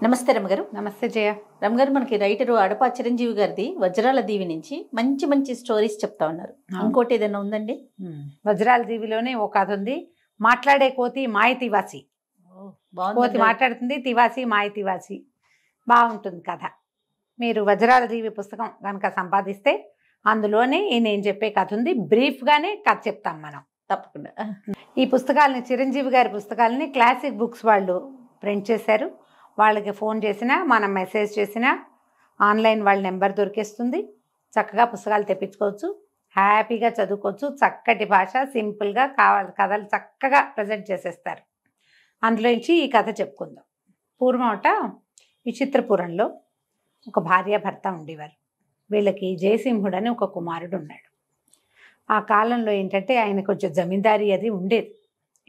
నమస్తే రమగారు. నమస్తే జయ. రమగారు, మనకి రైటరు అడప చిరంజీవి గారిది వజ్రాల దీవి నుంచి మంచి మంచి స్టోరీస్ చెప్తా ఉన్నారు. ఇంకోటి ఏదైనా ఉందండి? వజ్రాల దీవిలోనే ఒక కథ ఉంది. మాట్లాడే కోతి మాయ తివాసి. కోతి మాట్లాడుతుంది, తివాసి మాయ తివాసి. బాగుంటుంది కథ. మీరు వజ్రాల దీవి పుస్తకం కనుక సంపాదిస్తే అందులోనే నేను చెప్పే కథ ఉంది. బ్రీఫ్గానే కథ చెప్తాం మనం. తప్పకుండా. ఈ పుస్తకాలని, చిరంజీవి గారి పుస్తకాలని క్లాసిక్ బుక్స్ వాళ్ళు ప్రింట్ చేశారు. వాళ్ళకి ఫోన్ చేసినా, మనం మెసేజ్ చేసినా ఆన్లైన్ వాళ్ళ నెంబర్ దొరికేస్తుంది. చక్కగా పుస్తకాలు తెప్పించుకోవచ్చు, హ్యాపీగా చదువుకోవచ్చు. చక్కటి భాష, సింపుల్గా కావాలి కథలు చక్కగా ప్రజెంట్ చేసేస్తారు. అందులోంచి ఈ కథ చెప్పుకుందాం. పూర్వమట విచిత్రపురంలో ఒక భార్యాభర్త ఉండేవారు. వీళ్ళకి జయసింహుడు అని ఒక కుమారుడు ఉన్నాడు. ఆ కాలంలో ఏంటంటే ఆయన కొంచెం జమీందారీ అది ఉండేది.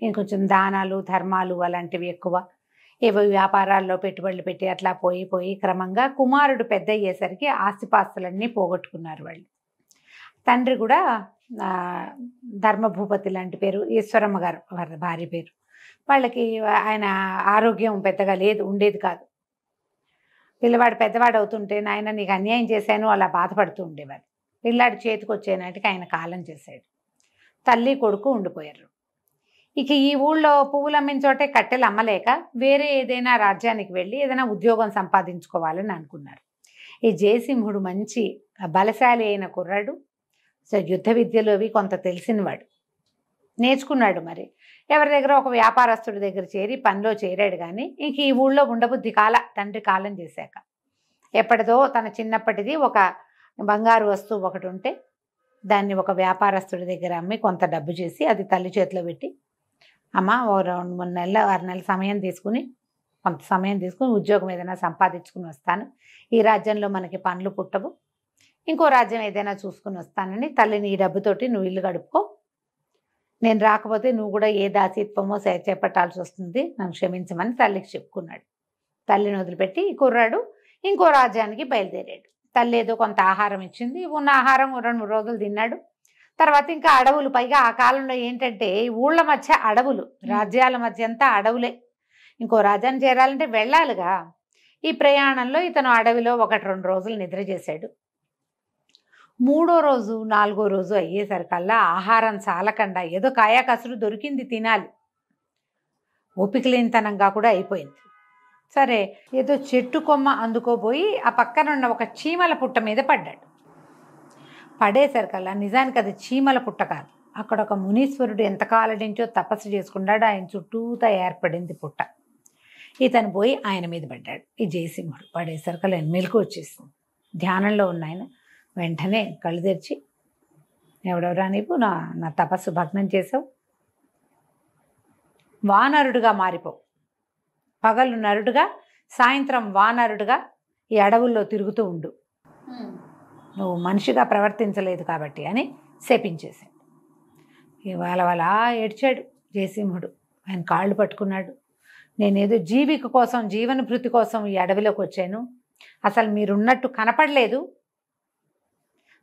ఈయన కొంచెం దానాలు ధర్మాలు అలాంటివి ఎక్కువ. ఏవో వ్యాపారాల్లో పెట్టుబడులు పెట్టి అట్లా పోయి క్రమంగా కుమారుడు పెద్ద అయ్యేసరికి ఆస్తిపాస్తులన్నీ పోగొట్టుకున్నారు వాళ్ళు. తండ్రి కూడా ధర్మభూపతి లాంటి పేరు, ఈశ్వరమ్మ గారు వారి భార్య పేరు. వాళ్ళకి ఆయన ఆరోగ్యం పెద్దగా ఉండేది కాదు. పిల్లవాడు పెద్దవాడు అవుతుంటే నాయన నీకు అన్యాయం చేశాను అలా బాధపడుతూ ఉండేవారు. పిల్లాడి చేతికి వచ్చేనాటికి ఆయన కాలం చేశాడు. తల్లి కొడుకు ఉండిపోయారు. ఇక ఈ ఊళ్ళో పువ్వులు అమ్మిన చోటే కట్టెలు అమ్మలేక వేరే ఏదైనా రాజ్యానికి వెళ్ళి ఏదైనా ఉద్యోగం సంపాదించుకోవాలని అనుకున్నారు. ఈ జయసింహుడు మంచి బలశాలి అయిన కుర్రాడు. సో యుద్ధ విద్యలు అవి కొంత తెలిసినవాడు, నేర్చుకున్నాడు. మరి ఎవరి దగ్గర ఒక వ్యాపారస్తుడి దగ్గర చేరి పనిలో చేరాడు. కానీ ఇంక ఈ ఊళ్ళో ఉండబుద్ధి తండ్రి కాలం చేశాక. ఎప్పటిదో తన చిన్నప్పటిది ఒక బంగారు వస్తువు ఒకటి ఉంటే దాన్ని ఒక వ్యాపారస్తుడి దగ్గర అమ్మి కొంత డబ్బు చేసి అది తల్లి చేతిలో పెట్టి, అమ్మ ఓ 2-3 నెలలు 6 నెలల సమయం తీసుకుని, కొంత సమయం తీసుకుని ఉద్యోగం ఏదైనా సంపాదించుకుని వస్తాను. ఈ రాజ్యంలో మనకి పనులు పుట్టవు, ఇంకో రాజ్యం ఏదైనా చూసుకుని వస్తానని తల్లిని ఈ డబ్బుతోటి నువ్వు ఇల్లు గడుపుకో, నేను రాకపోతే నువ్వు కూడా ఏ దాసీత్వమో చేపట్టాల్సి వస్తుంది, నన్ను క్షమించమని తల్లికి చెప్పుకున్నాడు. తల్లిని వదిలిపెట్టి ఈ కుర్రాడు ఇంకో రాజ్యానికి బయలుదేరాడు. తల్లి ఏదో కొంత ఆహారం ఇచ్చింది. ఉన్న ఆహారం 2-3 రోజులు తిన్నాడు. తర్వాత ఇంకా అడవులు, పైగా ఆ కాలంలో ఏంటంటే ఊళ్ళ మధ్య అడవులు, రాజ్యాల మధ్య అంతా అడవులే. ఇంకో రాజ్యాన్ని చేరాలంటే వెళ్ళాలిగా. ఈ ప్రయాణంలో ఇతను అడవిలో 1-2 రోజులు నిద్ర చేశాడు. 3వ రోజు 4వ రోజు అయ్యేసరికల్లా ఆహారం చాలకుండా ఏదో కాయాకసురు దొరికింది తినాలి, ఓపిక లేనితనంగా కూడా అయిపోయింది. సరే ఏదో చెట్టు కొమ్మ అందుకోబోయి ఆ పక్కన ఉన్న ఒక చీమల పుట్ట మీద పడ్డాడు. పడేసరికల్లా నిజానికి అది చీమల పుట్ట కాదు, అక్కడ ఒక మునీశ్వరుడు ఎంతకాలం నుంచో తపస్సు చేసుకున్నాడు. ఆయన చుట్టూతా ఏర్పడింది పుట్ట. ఇతను పోయి ఆయన మీద పడ్డాడు. ఈ జయసింహుడు పడేసరికల్లా మెలకు వచ్చేసింది. ధ్యానంలో ఉన్న ఆయన వెంటనే కళ్ళు తెరిచి, ఎవడెవరా నీవు, నా తపస్సు భగ్నం చేసావు, వానరుడుగా మారిపోవు, పగలు నరుడుగా సాయంత్రం వానరుడుగా ఈ అడవుల్లో తిరుగుతూ ఉండు, నువ్వు మనిషిగా ప్రవర్తించలేదు కాబట్టి అని శపించేశాడు. ఇవాళ అలా ఏడ్చాడు జయసింహుడు. ఆయన కాళ్ళు పట్టుకున్నాడు. నేనేదో జీవిక కోసం, జీవనభృతి కోసం ఈ అడవిలోకి వచ్చాను, అసలు మీరున్నట్టు కనపడలేదు,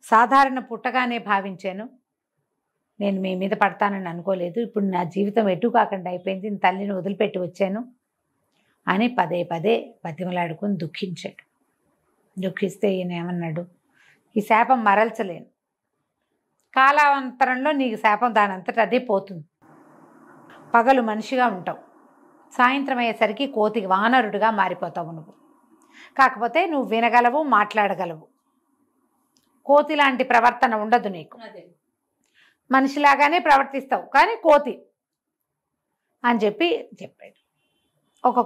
సాధారణ పుట్టగానే భావించాను, నేను మీ మీద పడతానని అనుకోలేదు, ఇప్పుడు నా జీవితం ఎటు కాకుండా అయిపోయింది, తల్లిని వదిలిపెట్టి వచ్చాను అని పదే బతిమలాడుకుని దుఃఖించాడు. దుఃఖిస్తే ఈయన ఏమన్నాడు, ఈ శాపం మరల్చలేను, కాలాంతరంలో నీకు శాపం దానంతట అదే పోతుంది, పగలు మనిషిగా ఉంటావు, సాయంత్రం అయ్యేసరికి కోతికి వానరుడుగా మారిపోతావు నువ్వు. కాకపోతే నువ్వు వినగలవు, మాట్లాడగలవు, కోతి లాంటి ప్రవర్తన ఉండదు నీకు, మనిషిలాగానే ప్రవర్తిస్తావు కానీ కోతి అని చెప్పాడు.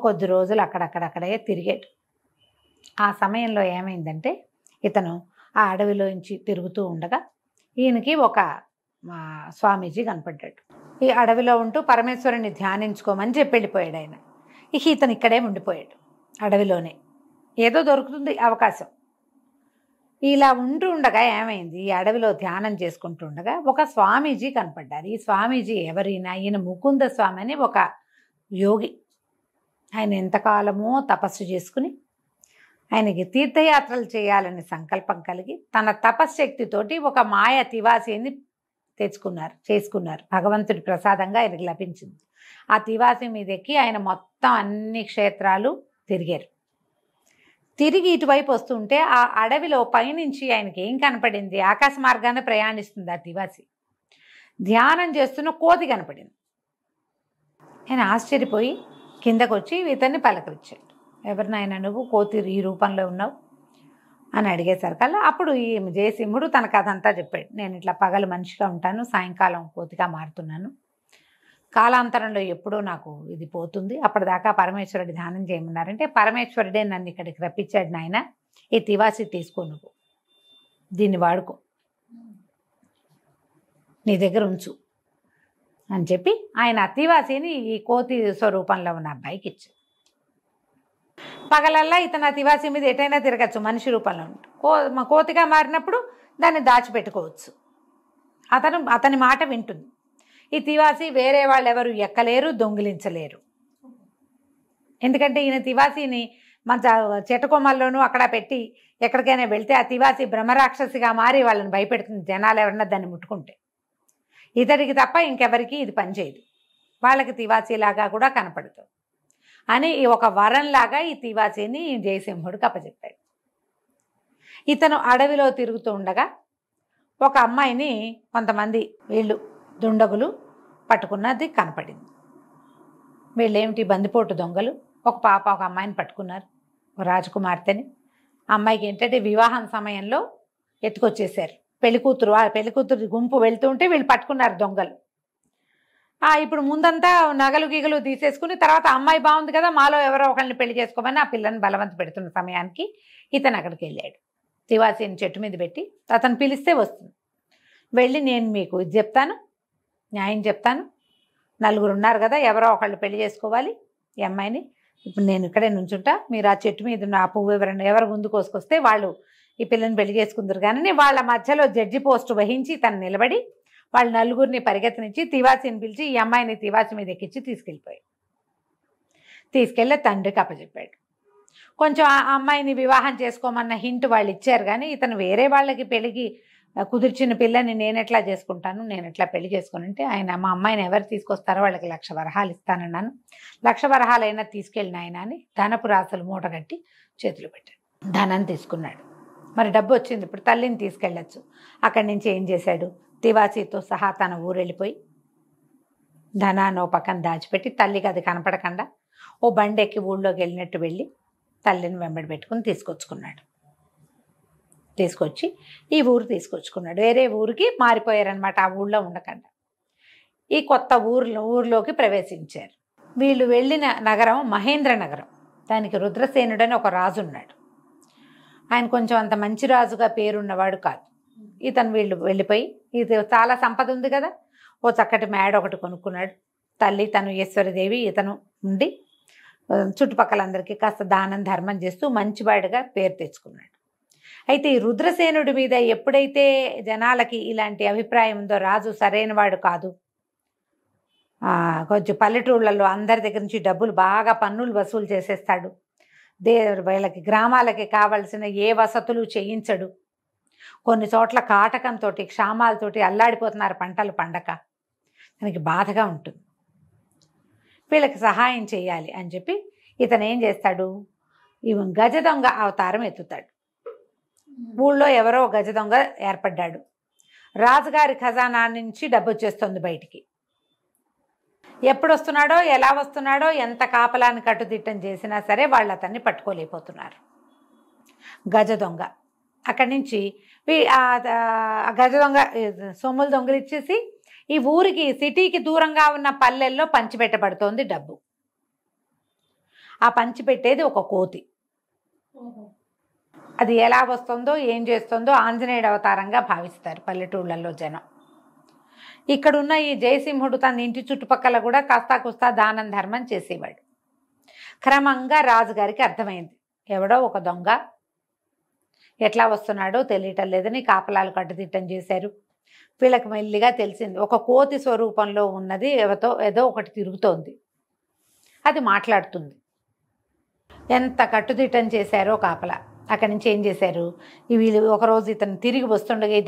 కొద్ది రోజులు అక్కడక్కడే తిరిగాడు. ఆ సమయంలో ఏమైందంటే ఇతను ఆ అడవిలోంచి తిరుగుతూ ఉండగా ఈయనకి ఒక స్వామీజీ కనపడ్డాడు. ఈ అడవిలో ఉంటూ పరమేశ్వరుని ధ్యానించుకోమని చెప్పి వెళ్ళిపోయాడు ఆయన. ఇతను ఇక్కడే ఉండిపోయాడు అడవిలోనే. ఏదో దొరుకుతుంది అవకాశం. ఇలా ఉండగా ఏమైంది, ఈ అడవిలో ధ్యానం చేసుకుంటూ ఉండగా ఒక స్వామీజీ కనపడ్డారు. ఈ స్వామీజీ ఎవరైనా, ఈయన ముకుంద స్వామి అని ఒక యోగి. ఆయన ఎంతకాలమో తపస్సు చేసుకుని ఆయనకి తీర్థయాత్రలు చేయాలని సంకల్పం కలిగి తన తపశ్శక్తితోటి ఒక మాయ తివాసిని చేసుకున్నారు. భగవంతుడి ప్రసాదంగా ఆయనకి లభించింది. ఆ తివాసి మీద ఎక్కి ఆయన మొత్తం అన్ని క్షేత్రాలు తిరిగారు. తిరిగి ఇటువైపు వస్తుంటే ఆ అడవిలో పైనుంచి ఆయనకి ఏం కనపడింది? ఆకాశ మార్గాన ప్రయాణిస్తుంది ఆ తివాసి. ధ్యానం చేస్తున్న కోతి కనపడింది. ఆయన ఆశ్చర్యపోయి కిందకు వచ్చి ఇతన్ని పలకరించాడు. ఎవరు నాయన నువ్వు, కోతి ఈ రూపంలో ఉన్నావు అని అడిగేసరికల్లా అప్పుడు ఈ జయసింహుడు తన కథ అంతా చెప్పాడు. నేను ఇట్లా పగలు మనిషిగా ఉంటాను, సాయంకాలం కోతిగా మారుతున్నాను. కాలాంతరంలో ఎప్పుడో నాకు ఇది పోతుంది. అప్పటిదాకా పరమేశ్వరుడు ధ్యానం చేయమన్నారంటే పరమేశ్వరుడే నన్ను ఇక్కడికి రప్పించాడు. నాయన ఈ తివాసి తీసుకో, నువ్వు దీన్ని వాడుకో, నీ దగ్గర ఉంచు అని చెప్పి ఆయన అతివాసిని ఈ కోతి స్వరూపంలో ఉన్న అబ్బాయికి ఇచ్చాడు. పగలల్లా ఇతను అతివాసి మీద ఎటైనా తిరగచ్చు, మనిషి రూపంలో ఉంటుంది. కోతిగా మారినప్పుడు దాన్ని దాచిపెట్టుకోవచ్చు. అతని మాట వింటుంది. ఈ తివాసి వేరే వాళ్ళు ఎవరు ఎక్కలేరు, దొంగిలించలేరు. ఎందుకంటే ఈయన తివాసిని మన చెట్టుకొమ్మల్లోనూ అక్కడ పెట్టి ఎక్కడికైనా వెళ్తే ఆ తివాసి బ్రహ్మరాక్షసిగా మారి వాళ్ళని భయపెడుతుంది, జనాలు ఎవరన్నా దాన్ని ముట్టుకుంటే. ఇతడికి తప్ప ఇంకెవరికి ఇది పనిచేయదు, వాళ్ళకి తివాసీలాగా కూడా కనపడుతుంది అని ఒక వరంలాగా ఈ తివాసీని జయసింహుడికి అప్పచెప్పాడు. ఇతను అడవిలో తిరుగుతూ ఉండగా ఒక అమ్మాయిని కొంతమంది వీళ్ళు దుండగులు పట్టుకున్నది కనపడింది. వీళ్ళేమిటి బందిపోటు దొంగలు ఒక అమ్మాయిని పట్టుకున్నారు, ఒక రాజకుమార్తెని. అమ్మాయికి ఏంటంటే వివాహం సమయంలో ఎత్తుకొచ్చేసారు. పెళ్లికూతురు గుంపు వెళ్తుంటే వీళ్ళు పట్టుకున్నారు దొంగలు. ఇప్పుడు ముందంతా నగలు గీగలు తీసేసుకుని తర్వాత అమ్మాయి బాగుంది కదా, మాలో ఎవరో ఒకరిని పెళ్లి చేసుకోమని ఆ పిల్లని బలవంత పెడుతున్న సమయానికి ఇతను అక్కడికి వెళ్ళాడు. తివాసీని చెట్టు మీద పెట్టి అతను పిలిస్తే వస్తుంది. వెళ్ళి నేను మీకు ఇది చెప్తాను, న్యాయం చెప్తాను, నలుగురు ఉన్నారు కదా, ఎవరో ఒకళ్ళు పెళ్లి చేసుకోవాలి ఈ అమ్మాయిని. ఇప్పుడు నేను ఇక్కడే నుంచుంటా, మీరు ఆ చెట్టు మీద ఉన్న ఆ పువ్వు ఎవరు ముందు కోసుకొస్తే వాళ్ళు ఈ పిల్లని పెళ్లి చేసుకుందరు. కానీ వాళ్ళ మధ్యలో జడ్జి పోస్టు వహించి తను నిలబడి వాళ్ళు నలుగురిని పరిగెత్తనిచ్చి తివాసిని పిలిచి ఈ అమ్మాయిని తివాసి మీద ఎక్కించి తీసుకెళ్ళి తండ్రికి అప్పచెప్పాడు. కొంచెం ఆ అమ్మాయిని వివాహం చేసుకోమన్న హింట్ వాళ్ళు ఇచ్చారు. కానీ ఇతను వేరే వాళ్ళకి పెళ్ళికి కుదిర్చిన పిల్లని నేను ఎట్లా చేసుకుంటాను, నేను ఎట్లా పెళ్లి చేసుకుని ఆయన మా అమ్మాయిని ఎవరు తీసుకొస్తారో వాళ్ళకి 1,00,000 వరహాలు ఇస్తానన్నాను, 1,00,000 వరహాలైనా తీసుకెళ్ళిన ఆయన అని ధనపు రాసులు మూట కట్టి చేతులు పెట్టాడు. ధనం తీసుకున్నాడు. మరి డబ్బు వచ్చింది, ఇప్పుడు తల్లిని తీసుకెళ్ళచ్చు. అక్కడి నుంచి ఏం చేశాడు, తివాసీతో సహా తన ఊరు వెళ్ళిపోయి ధనాన్ని ఓ పక్కన దాచిపెట్టి తల్లికి అది కనపడకుండా ఓ బండి ఎక్కి ఊళ్ళోకి వెళ్ళినట్టు వెళ్ళి తల్లిని వెంబడి పెట్టుకుని తీసుకొచ్చి ఈ ఊరు తీసుకొచ్చుకున్నాడు. వేరే ఊరికి మారిపోయారనమాట, ఆ ఊళ్ళో ఉండకుండా ఈ కొత్త ఊర్లోకి ప్రవేశించారు. వీళ్ళు వెళ్ళిన నగరం మహేంద్ర నగరం. దానికి రుద్రసేనుడని ఒక రాజు ఉన్నాడు. ఆయన కొంచెం అంత మంచి రాజుగా పేరున్నవాడు కాదు. వీళ్ళు వెళ్ళిపోయి ఇది చాలా సంపద ఉంది కదా, ఓ చక్కటి మేడ ఒకటి కొనుక్కున్నాడు. తల్లి తను ఈశ్వరదేవి ఇతను ఉండి చుట్టుపక్కలందరికీ కాస్త దానం ధర్మం చేస్తూ మంచివాడిగా పేరు తెచ్చుకున్నాడు. అయితే ఈ రుద్రసేనుడి మీద ఎప్పుడైతే జనాలకి ఇలాంటి అభిప్రాయం ఉందో, రాజు సరైనవాడు కాదు, కొంచెం పల్లెటూళ్ళల్లో అందరి దగ్గర నుంచి డబ్బులు బాగా పన్నులు వసూలు చేసేస్తాడు, వీళ్ళకి గ్రామాలకి కావలసిన ఏ వసతులు చేయించడు, కొన్ని చోట్ల కాటకంతో క్షామాలతోటి అల్లాడిపోతున్నారు పంటలు పండక, తనకి బాధగా ఉంటుంది. వీళ్ళకి సహాయం చేయాలి అని చెప్పి ఇతను ఏం చేస్తాడు, గజ దొంగ అవతారం ఎత్తుతాడు. ఊళ్ళో ఎవరో గజ దొంగ ఏర్పడ్డాడు. రాజుగారి ఖజానా నుంచి డబ్బు వచ్చేస్తుంది బయటికి. ఎప్పుడు వస్తున్నాడో, ఎలా వస్తున్నాడో, ఎంత కాపలాన్ని కట్టుదిట్టం చేసినా సరే వాళ్ళు అతన్ని పట్టుకోలేకపోతున్నారు. గజ దొంగ అక్కడి నుంచి గజ దొంగ సొమ్ములు దొంగలిచ్చేసి ఈ ఊరికి సిటీకి దూరంగా ఉన్న పల్లెల్లో పంచిపెట్టబడుతోంది డబ్బు. ఆ పంచిపెట్టేది ఒక కోతి. అది ఎలా వస్తుందో ఏం చేస్తుందో ఆంజనేయుడు అవతారంగా భావిస్తారు పల్లెటూళ్ళల్లో జనం. ఇక్కడున్న ఈ జయసింహుడు తన ఇంటి చుట్టుపక్కల కూడా కాస్తా కుస్తా దానం ధర్మం చేసేవాడు. క్రమంగా రాజుగారికి అర్థమైంది, ఎవడో ఒక దొంగ ఎట్లా వస్తున్నాడో తెలియటం లేదని కాపలాలు కట్టుదిట్టం చేశారు. వీళ్ళకి మెల్లిగా తెలిసింది, ఒక కోతి స్వరూపంలో ఉన్నది ఏదో ఒకటి తిరుగుతోంది, అది మాట్లాడుతుంది. ఎంత కట్టుదిట్టం చేశారో కాపలా. అక్కడి నుంచి ఏం చేశారు, వీళ్ళు ఒకరోజు ఇతను తిరిగి వస్తుండగా ఈ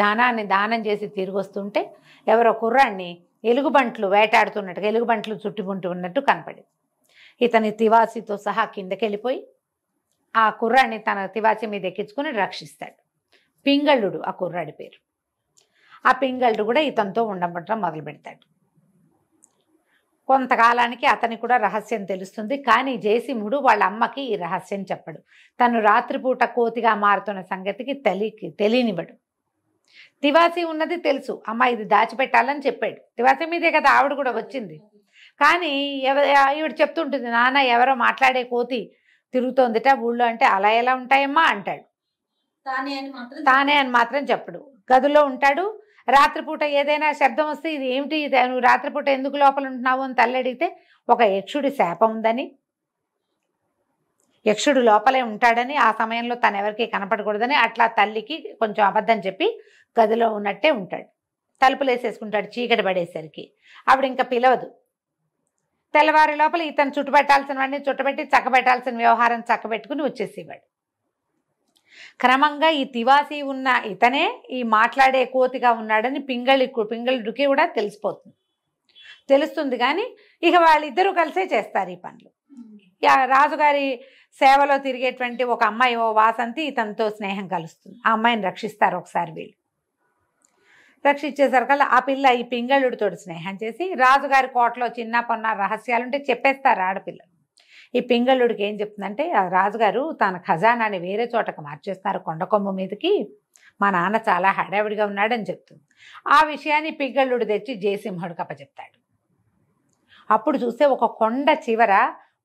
దానం చేసి తిరిగి వస్తుంటే ఎవరో కుర్రాన్ని ఎలుగుబంట్లు వేటాడుతున్నట్టుగా ఎలుగుబంట్లు చుట్టుముంటూ ఉన్నట్టు కనపడింది. ఇతని తివాసితో సహా కిందకి వెళ్ళిపోయి ఆ కుర్రాడిని తన తివాచి మీద ఎక్కించుకుని రక్షిస్తాడు. పింగళుడు ఆ కుర్రాడి పేరు. ఆ పింగళుడు కూడా ఇతనితో ఉండబట్టడం మొదలు పెడతాడు. కొంతకాలానికి అతనికి కూడా రహస్యం తెలుస్తుంది. కానీ జయసింహుడు వాళ్ళ అమ్మకి ఈ రహస్యం చెప్పడు. తను రాత్రిపూట కోతిగా మారుతున్న సంగతికి తెలియనివ్వడు. తివాసి ఉన్నది తెలుసు, అమ్మ ఇది దాచిపెట్టాలని చెప్పాడు. తివాసి మీదే కదా ఆవిడ కూడా వచ్చింది. కానీ ఈవిడ చెప్తుంటుంది, నాన్న ఎవరో మాట్లాడే కోతి తిరుగుతోందిట ఊళ్ళో. అంటే అలా ఎలా ఉంటాయమ్మా అంటాడు. తానే అని మాత్రం చెప్పడు. గదిలో ఉంటాడు. రాత్రిపూట ఏదైనా శబ్దం వస్తే ఇది ఏమిటి, నువ్వు రాత్రిపూట ఎందుకు లోపల ఉంటున్నావు అని తల్లి అడిగితే ఒక యక్షుడి శాపం ఉందని, యక్షుడు లోపలే ఉంటాడని, ఆ సమయంలో తను ఎవరికి కనపడకూడదని అట్లా తల్లికి కొంచెం అబద్ధం చెప్పి గదిలో ఉన్నట్టే ఉంటాడు. తలుపులు వేసేసుకుంటాడు చీకటి పడేసరికి. ఆవిడ ఇంకా పిలవదు. తెల్లవారి లోపల ఇతను చుట్టుపెట్టాల్సినవన్నీ చుట్టబెట్టి చక్కబెట్టాల్సిన వ్యవహారం చక్కబెట్టుకుని వచ్చేసేవాడు. క్రమంగా ఈ తివాసి ఉన్న ఇతనే ఈ మాట్లాడే కోతిగా ఉన్నాడని పింగళుడికి కూడా తెలుస్తుంది. కానీ ఇక వాళ్ళిద్దరూ కలిసే చేస్తారు ఈ పనులు. రాజుగారి సేవలో తిరిగేటువంటి ఒక అమ్మాయి, ఓ వాసంతి, ఇతనితో స్నేహం కలుస్తుంది. ఆ అమ్మాయిని రక్షిస్తారు ఒకసారి వీళ్ళు. రక్షించేసరికల్లా ఆ పిల్ల ఈ పింగళుడితో స్నేహం చేసి రాజుగారి కోటలో చిన్న పొన్న రహస్యాలుంటే చెప్పేస్తారు ఆడపిల్ల. ఈ పింగళుడికి ఏం చెప్తుందంటే, రాజుగారు తన ఖజానాని వేరే చోటకు మార్చేస్తున్నారు కొండకొమ్మ మీదకి, మా నాన్న చాలా హడావిడిగా ఉన్నాడని చెప్తుంది. ఆ విషయాన్ని పింగళుడు తెచ్చి జయసింహుడికి అప్పచెప్తాడు. అప్పుడు చూస్తే ఒక కొండ చివర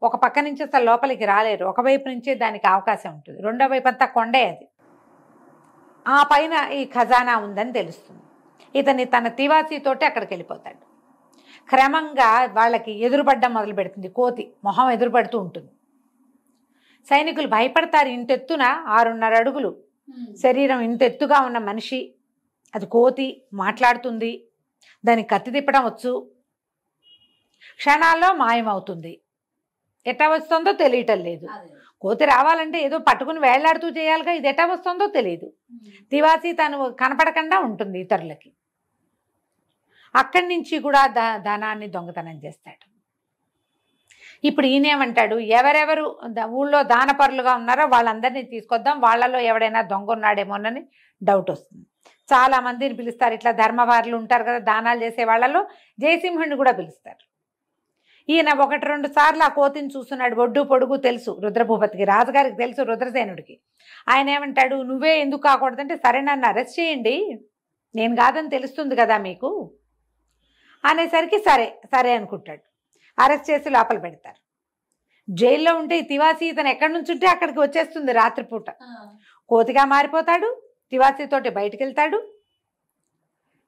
ఒక పక్క నుంచి అసలు లోపలికి రాలేరు, ఒకవైపు నుంచే దానికి అవకాశం ఉంటుంది, రెండో వైపు అంతా కొండే అది. ఆ పైన ఈ ఖజానా ఉందని తెలుస్తుంది. ఇతన్ని తన తివాసీతోటి అక్కడికి వెళ్ళిపోతాడు. క్రమంగా వాళ్ళకి ఎదురుపడ్డం మొదలు పెడుతుంది. కోతి మొహం ఎదురుపడుతూ ఉంటుంది. సైనికులు భయపడతారు. ఇంతెత్తున 6.5 అడుగులు శరీరం, ఇంతెత్తుగా ఉన్న మనిషి, అది కోతి, మాట్లాడుతుంది, దానికి కత్తి తిప్పడం వచ్చు, క్షణాల్లో మాయమవుతుంది. ఎట్టా వస్తుందో తెలియటం లేదు. కోతి రావాలంటే ఏదో పట్టుకుని వేళ్లాడుతూ చేయాలిగా, ఇది ఎట్టా వస్తుందో తెలియదు. తివాసి తను కనపడకుండా ఉంటుంది ఇతరులకి. అక్కడి నుంచి కూడా ధనాన్ని దొంగతనం చేస్తాడు. ఇప్పుడు ఈయనేమంటాడు, ఎవరెవరు ఊళ్ళో దానపరులుగా ఉన్నారో వాళ్ళందరినీ తీసుకొద్దాం, వాళ్ళలో ఎవడైనా దొంగ ఉన్నాడేమోనని డౌట్ వస్తుంది. చాలా మందిని పిలుస్తారు. ఇట్లా ధర్మవారులు ఉంటారు కదా దానాలు చేసే వాళ్ళలో, జయసింహుడిని కూడా పిలుస్తారు. ఈయన 1-2 సార్లు ఆ కోతిని చూస్తున్నాడు. ఒడ్డు పొడుగు తెలుసు రుద్రభూపతికి, రాజుగారికి తెలుసు రుద్రసేనుడికి. ఆయన ఏమంటాడు, నువ్వే ఎందుకు కాకూడదంటే, సరే నన్ను అరెస్ట్ చేయండి, నేను కాదని తెలుస్తుంది కదా మీకు అనేసరికి సరే అనుకుంటాడు. అరెస్ట్ చేసి లోపల పెడతారు. జైల్లో ఉంటే ఈ తివాసి ఇతను ఎక్కడి నుంచి ఉంటే అక్కడికి వచ్చేస్తుంది రాత్రిపూట. కోతిగా మారిపోతాడు, తివాసితోటి బయటికి వెళ్తాడు,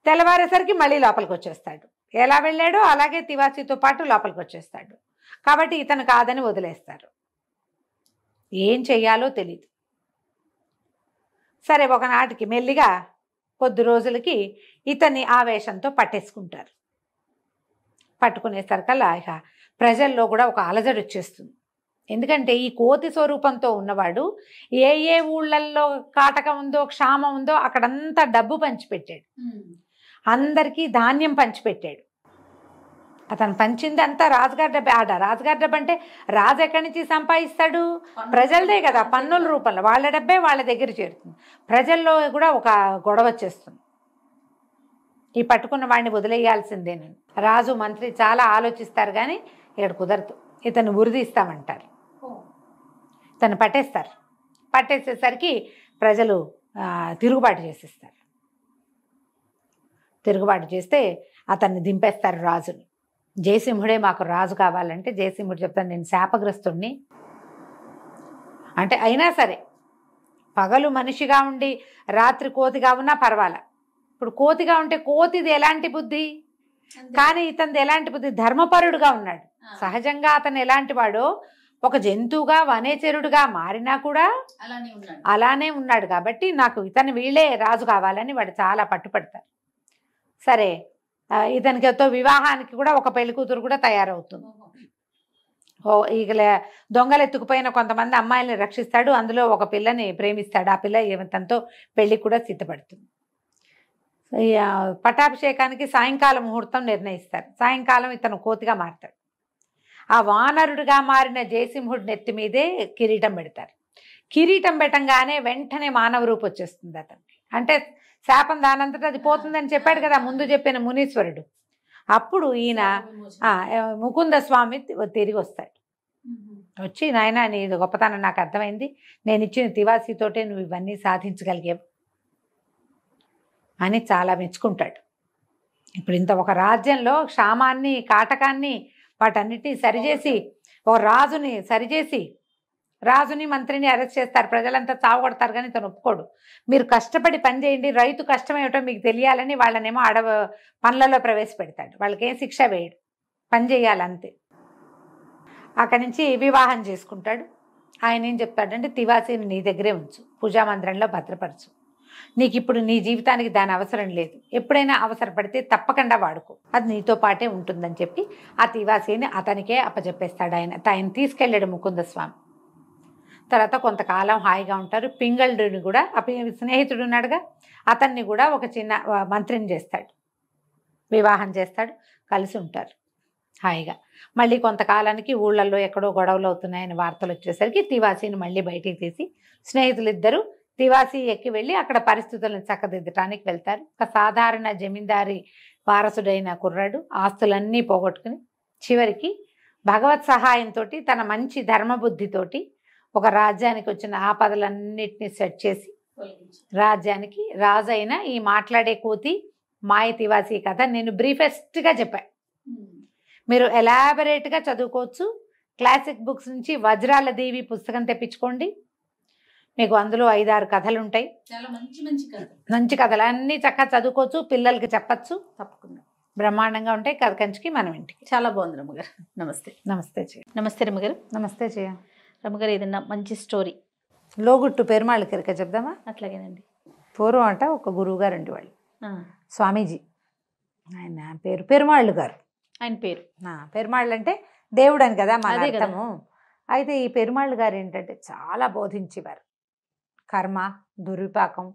తెల్లవారేసరికి మళ్ళీ లోపలికి వచ్చేస్తాడు. ఎలా వెళ్ళాడో అలాగే తివాసితో పాటు లోపలికి వచ్చేస్తాడు. కాబట్టి ఇతను కాదని వదిలేస్తారు. ఏం చెయ్యాలో తెలీదు. సరే, ఒకనాటికి మెల్లిగా కొద్ది రోజులకి ఇతన్ని ఆవేశంతో పట్టేసుకుంటారు. పట్టుకునేసరికల్లా ఇక ప్రజల్లో కూడా ఒక అలజడి వచ్చేస్తుంది. ఎందుకంటే ఈ కోతి స్వరూపంతో ఉన్నవాడు ఏ ఊళ్ళల్లో కాటకం ఉందో, క్షామం ఉందో అక్కడంతా డబ్బు పంచిపెట్టాడు, అందరికీ ధాన్యం పంచిపెట్టాడు. అతను పంచింది అంతా రాజుగారి డబ్బే. రాజుగారి డబ్బు అంటే రాజు ఎక్కడి నుంచి సంపాదిస్తాడు? ప్రజలదే కదా, పన్నుల రూపంలో వాళ్ళ డబ్బే వాళ్ళ దగ్గర చేరుతుంది. ప్రజల్లో కూడా ఒక గొడవ వచ్చేస్తుంది. ఈ పట్టుకున్న వాడిని వదిలేయాల్సిందేనని రాజు మంత్రి చాలా ఆలోచిస్తారు. కానీ ఇక్కడ కుదరదు, ఇతను ఉరిదీస్తామంటారు. ఇతను పట్టేస్తారు. పట్టేసేసరికి ప్రజలు తిరుగుబాటు చేసేస్తారు. తిరుగుబాటు చేస్తే అతన్ని దింపేస్తారు రాజుని. జయసింహుడే మాకు రాజు కావాలంటే జయసింహుడు చెప్తాను, నేను శాపగ్రస్తుడిని అంటే, అయినా సరే పగలు మనిషిగా ఉండి రాత్రి కోతిగా ఉన్నా పర్వాలా. ఇప్పుడు కోతిగా ఉంటే కోతిది ఎలాంటి బుద్ధి, కానీ ఇతనిది ఎలాంటి బుద్ధి, ధర్మపరుడుగా ఉన్నాడు. సహజంగా అతను ఎలాంటి వాడో, ఒక జంతువుగా వనేచరుడుగా మారినా కూడా అలానే ఉన్నాడు. కాబట్టి నాకు ఇతను వీళ్ళే రాజు కావాలని వాడు చాలా పట్టుపడతారు. సరే, ఇతనికితో వివాహానికి కూడా ఒక పెళ్లి కూతురు కూడా తయారవుతుంది. ఇక దొంగలు ఎత్తుకుపోయిన కొంతమంది అమ్మాయిల్ని రక్షిస్తాడు. అందులో ఒక పిల్లని ప్రేమిస్తాడు. ఆ పిల్ల తనతో పెళ్లి కూడా సిద్ధపడుతుంది. పట్టాభిషేకానికి సాయంకాలం ముహూర్తం నిర్ణయిస్తారు. సాయంకాలం ఇతను కోతిగా మారుతాడు. ఆ వానరుడిగా మారిన జయసింహుడి నెత్తి మీదే కిరీటం పెడతారు. కిరీటం పెట్టంగానే వెంటనే మానవ రూపం వచ్చేస్తుంది అతనికి. అంటే శాపం దానంతటా అది పోతుందని చెప్పాడు కదా ముందు చెప్పిన మునీశ్వరుడు. అప్పుడు ఈయన ముకుంద స్వామి తిరిగి వస్తాడు. వచ్చి నాయన నీ గొప్పతనం నాకు అర్థమైంది, నేను ఇచ్చిన తివాసీతోటే నువ్వు ఇవన్నీ సాధించగలిగావు అని చాలా మెచ్చుకుంటాడు. ఇప్పుడు ఇంత ఒక రాజ్యంలో క్షామాన్ని కాటకాన్ని వాటన్నిటినీ సరిచేసి ఒక రాజుని సరిచేసి రాజుని మంత్రిని అరెస్ట్ చేస్తారు, ప్రజలంతా చావగొడతారు, కానీ తను ఒప్పుకోడు. మీరు కష్టపడి పని చేయండి, రైతు కష్టం ఏమిటో మీకు తెలియాలని వాళ్ళనేమో పనులలో ప్రవేశపెడతాడు. వాళ్ళకేం శిక్ష వేయడు, పని చేయాలంతే. అక్కడి నుంచి వివాహం చేసుకుంటాడు. ఆయన ఏం చెప్తాడంటే తివాసీని నీ దగ్గరే ఉంచు, పూజామందిరంలో భద్రపరచు, నీకు ఇప్పుడు నీ జీవితానికి దాని అవసరం లేదు, ఎప్పుడైనా అవసరపడితే తప్పకుండా వాడుకో, అది నీతో పాటే ఉంటుందని చెప్పి ఆ తివాసీని అతనికే అప్పచెప్పేస్తాడు. ఆయన తీసుకెళ్ళాడు ముకుంద స్వామి. తర్వాత కొంతకాలం హాయిగా ఉంటారు. పింగళుడిని కూడా స్నేహితుడు ఉన్నాడుగా, అతన్ని కూడా ఒక చిన్న మంత్రిని చేస్తాడు, వివాహం చేస్తాడు, కలిసి ఉంటారు హాయిగా. మళ్ళీ కొంతకాలానికి ఊళ్ళల్లో ఎక్కడో గొడవలు అవుతున్నాయని వార్తలు వచ్చేసరికి తివాసీని మళ్ళీ బయటికి తీసి స్నేహితులిద్దరూ తివాసీ ఎక్కి వెళ్ళి అక్కడ పరిస్థితులను చక్కదిద్దటానికి వెళ్తారు. ఒక సాధారణ జమీందారి వారసుడైన కుర్రాడు ఆస్తులన్నీ పోగొట్టుకుని చివరికి భగవత్ సహాయంతో తన మంచి ధర్మబుద్ధితోటి ఒక రాజ్యానికి వచ్చిన ఆపదలన్నిటినీ సెట్ చేసి రాజ్యానికి రాజు అయిన ఈ మాట్లాడే కోతి మాయ తివాసీ కథ నేను బ్రీఫెస్ట్గా చెప్పాను. మీరు ఎలాబరేట్గా చదువుకోవచ్చు. క్లాసిక్ బుక్స్ నుంచి వజ్రాల దేవి పుస్తకం తెప్పించుకోండి, మీకు అందులో 5-6 కథలు ఉంటాయి. చాలా మంచి మంచి కథలు అన్నీ చక్కగా చదువుకోవచ్చు, పిల్లలకి చెప్పచ్చు, తప్పకుండా బ్రహ్మాండంగా ఉంటాయి. కథ కంచికి మనం ఇంటికి. చాలా బాగుంది రమ్మగారు. నమస్తే. నమస్తే చేయ. నమస్తే రమ్మగారు. నమస్తే చేయ. రమ్మగారు ఏదన్నా మంచి స్టోరీ లోగుట్టు పెరుమాళ్ళ కిరక చెప్దామా? అట్లాగేనండి. పూర్వం అంట ఒక గురువు గారు ఉండేవాళ్ళు, స్వామీజీ. ఆయన పేరు పెరుమాళ్ళు గారు. ఆయన పేరు పెరుమాళ్ళు అంటే దేవుడు అని కదా మన అర్థము. అయితే ఈ పెరుమాళ్ళు గారు ఏంటంటే చాలా బోధించేవారు. కర్మ, దుర్విపాకం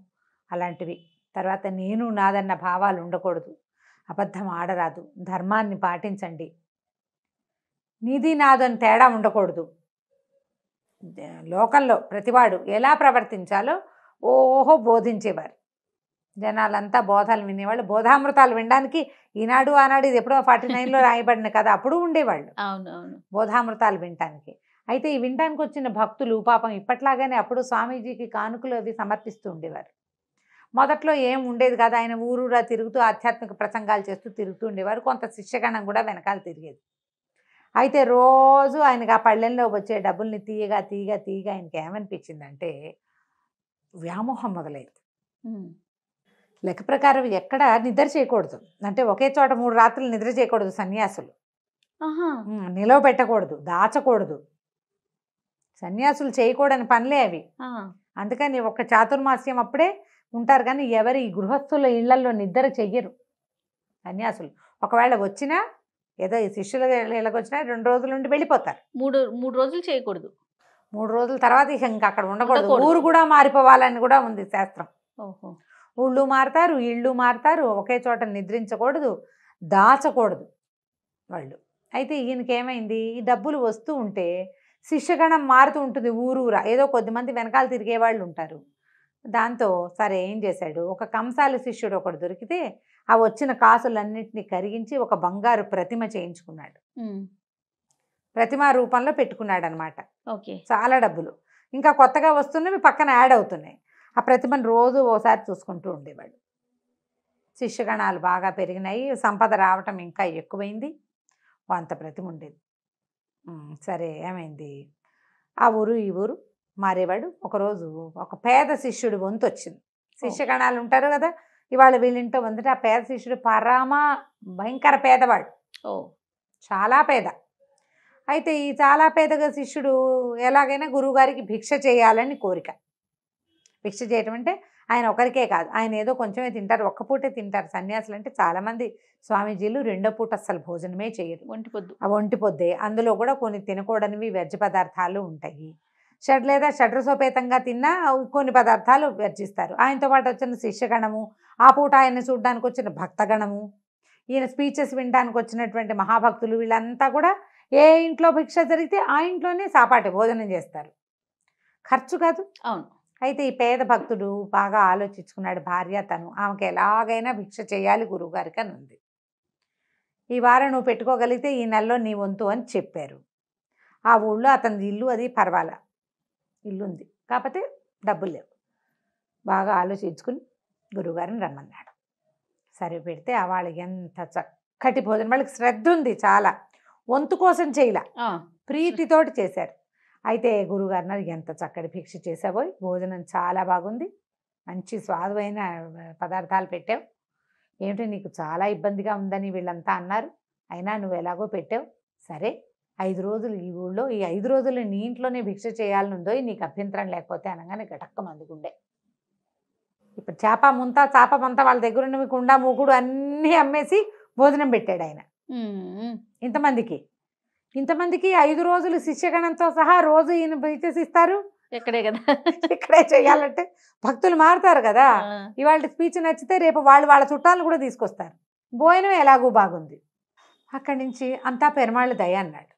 అలాంటివి. తర్వాత నేను నాదన్న భావాలు ఉండకూడదు, అబద్ధం ఆడరాదు, ధర్మాన్ని పాటించండి, నీది నాదని తేడా ఉండకూడదు, లోకంలో ప్రతివాడు ఎలా ప్రవర్తించాలో ఓహో బోధించేవారు. జనాలంతా బోధాలు వినేవాళ్ళు. బోధామృతాలు వినడానికి ఈనాడు ఆనాడు ఇది ఎప్పుడో 49లో రాయబడిన కదా, అప్పుడు ఉండేవాళ్ళు అవునవును బోధామృతాలు వినటానికి. అయితే ఈ వినటానికి వచ్చిన భక్తులు పాపం ఇప్పట్లాగానే అప్పుడు స్వామీజీకి కానుకలు అవి సమర్పిస్తూ ఉండేవారు. మొదట్లో ఏం ఉండేది కాదు, ఆయన ఊరూరా తిరుగుతూ ఆధ్యాత్మిక ప్రసంగాలు చేస్తూ తిరుగుతూ ఉండేవారు. కొంత శిష్యగణం కూడా వెనకాల తిరిగేది. అయితే రోజు ఆయనకు ఆ పళ్ళెంలో వచ్చే డబ్బుల్ని తీయగా తీయగా తీయగా ఆయనకి ఏమనిపించిందంటే వ్యామోహం మొదలైంది. లెక్క ప్రకారం ఎక్కడ నిద్ర చేయకూడదు, అంటే ఒకే చోట 3 రాత్రులు నిద్ర చేయకూడదు సన్యాసులు, నిలవ పెట్టకూడదు, దాచకూడదు, సన్యాసులు చేయకూడని పనులే అవి. అందుకని ఒక చాతుర్మాస్యం అప్పుడే ఉంటారు, కానీ ఎవరి గృహస్థుల ఇళ్లలో నిద్ర చెయ్యరు సన్యాసులు. ఒకవేళ వచ్చినా ఏదో ఈ శిష్యుల ఇళ్ళకి వచ్చినా 2 రోజుల నుండి వెళ్ళిపోతారు. 3 రోజులు చేయకూడదు. 3 రోజుల తర్వాత ఇంకా అక్కడ ఉండకూడదు. ఊరు కూడా మారిపోవాలని కూడా ఉంది శాస్త్రం. ఊళ్ళు మారుతారు, ఇళ్ళు మారుతారు, ఒకే చోట నిద్రించకూడదు, దాచకూడదు వాళ్ళు. అయితే ఈయనకి ఏమైంది, ఈ డబ్బులు వస్తూ ఉంటే శిష్యగణం మారుతూ ఉంటుంది ఊరూరా, ఏదో కొద్దిమంది వెనకాల తిరిగే వాళ్ళు ఉంటారు. దాంతో సరే ఏం చేశాడు, ఒక కంసాలి శిష్యుడు ఒకడు దొరికితే ఆ వచ్చిన కాసులన్నింటినీ కరిగించి ఒక బంగారు ప్రతిమ చేయించుకున్నాడు. ప్రతిమ రూపంలో పెట్టుకున్నాడు అనమాట. ఓకే, చాలా డబ్బులు ఇంకా కొత్తగా వస్తున్నవి పక్కన యాడ్ అవుతున్నాయి. ఆ ప్రతిమను రోజు ఓసారి చూసుకుంటూ ఉండేవాడు. శిష్యగణాలు బాగా పెరిగినాయి, సంపద రావటం ఇంకా ఎక్కువైంది. అంత ప్రతిమ ఉండేది. సరే ఏమైంది, ఆ ఊరు ఈ ఊరు మారేవాడు. ఒకరోజు ఒక పేద శిష్యుడు వంతు వచ్చింది. శిష్యగణాలు ఉంటారు కదా, ఇవాళ వీళ్ళింటో వంతుటే ఆ పేద శిష్యుడు భయంకర పేదవాడు, చాలా పేద. అయితే ఈ చాలా పేదగా శిష్యుడు ఎలాగైనా గురువుగారికి భిక్ష చేయాలని కోరిక. భిక్ష చేయటం అంటే ఆయన ఒకరికే కాదు, ఆయన ఏదో కొంచెమే తింటారు, ఒక్క పూటే తింటారు. సన్యాసులు అంటే చాలామంది స్వామీజీలు 2వ పూట అస్సలు భోజనమే చేయరు, ఒంటి పొద్దే. అందులో కూడా కొన్ని తినకూడనివి వ్యర్థ పదార్థాలు ఉంటాయి. షడ్రసోపేతంగా తిన్నా కొన్ని పదార్థాలు వర్జిస్తారు. ఆయనతో పాటు వచ్చిన శిష్యగణము, ఆ పూట ఆయన్ని చూడడానికి వచ్చిన భక్తగణము, ఈయన స్పీచెస్ వినడానికి వచ్చినటువంటి మహాభక్తులు, వీళ్ళంతా కూడా ఏ ఇంట్లో భిక్ష జరిగితే ఆ ఇంట్లోనే సాపాటి భోజనం చేస్తారు. ఖర్చు కాదు. అవును. అయితే ఈ పేద భక్తుడు బాగా ఆలోచించుకున్నాడు, భార్య తను ఆమెకి ఎలాగైనా భిక్ష చేయాలి గురువుగారికి అని ఉంది. ఈ వారం నువ్వు పెట్టుకోగలిగితే ఈ నెలలో నీ వంతు అని చెప్పారు. ఆ ఊళ్ళో అతని ఇల్లు అది పర్వాలా, ఇల్లు ఉంది, కాకపోతే డబ్బులు లేవు. బాగా ఆలోచించుకుని గురువుగారిని రమ్మన్నాడు. సరే పెడితే ఆ వాళ్ళకి ఎంత చక్కటి భోజనం, వాళ్ళకి శ్రద్ధ ఉంది చాలా, వంతు కోసం చేయలే, ప్రీతితోటి చేశారు. అయితే గురువుగారిని ఎంత చక్కటి భిక్ష చేసావో, భోజనం చాలా బాగుంది, మంచి స్వాదమైన పదార్థాలు పెట్టావు, ఏమిటి నీకు చాలా ఇబ్బందిగా ఉందని వీళ్ళంతా అన్నారు, అయినా నువ్వు ఎలాగో పెట్టావు, సరే 5 రోజులు ఈ ఊళ్ళో, ఈ 5 రోజులు నీ ఇంట్లోనే భిక్ష చేయాలని ఉందో, నీకు అభ్యంతరం లేకపోతే అనగానే గటక్క మందుకుండే. ఇప్పుడు చేప ముంత చాప మంత వాళ్ళ దగ్గర ఉన్నవి కుండ మూకుడు అన్నీ అమ్మేసి భోజనం పెట్టాడు ఆయన. ఇంతమందికి 5 రోజులు శిష్యగణంతో సహా రోజు ఈయన భిక్ష ఇస్తారు. ఇక్కడే కదా, ఇక్కడే చేయాలంటే భక్తులు మారుతారు కదా. ఇవాళ స్పీచ్ నచ్చితే రేపు వాళ్ళ చుట్టాలను కూడా తీసుకొస్తారు. భోజనం ఎలాగూ బాగుంది. అక్కడి నుంచి అంతా పెరుమాళ్ళు దయ అన్నాడు.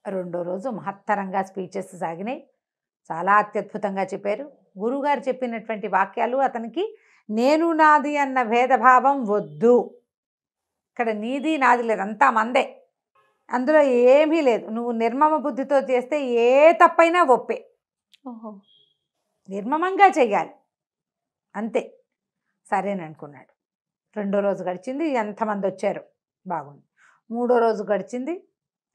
2వ రోజు మహత్తరంగా స్పీచెస్ సాగినాయి, చాలా అత్యద్భుతంగా చెప్పారు. గురువుగారు చెప్పినటువంటి వాక్యాలు అతనికి నేను నాది అన్న భేదభావం వద్దు, ఇక్కడ నీది నాది లేదు, అంతా మందే, అందులో ఏమీ లేదు, నువ్వు నిర్మమ బుద్ధితో చేస్తే ఏ తప్పైనా ఒప్పే, నిర్మమంగా చెయ్యాలి అంతే. సరేననుకున్నాడు. 2వ రోజు గడిచింది, ఎంతమంది వచ్చారు బాగుంది. 3వ రోజు గడిచింది,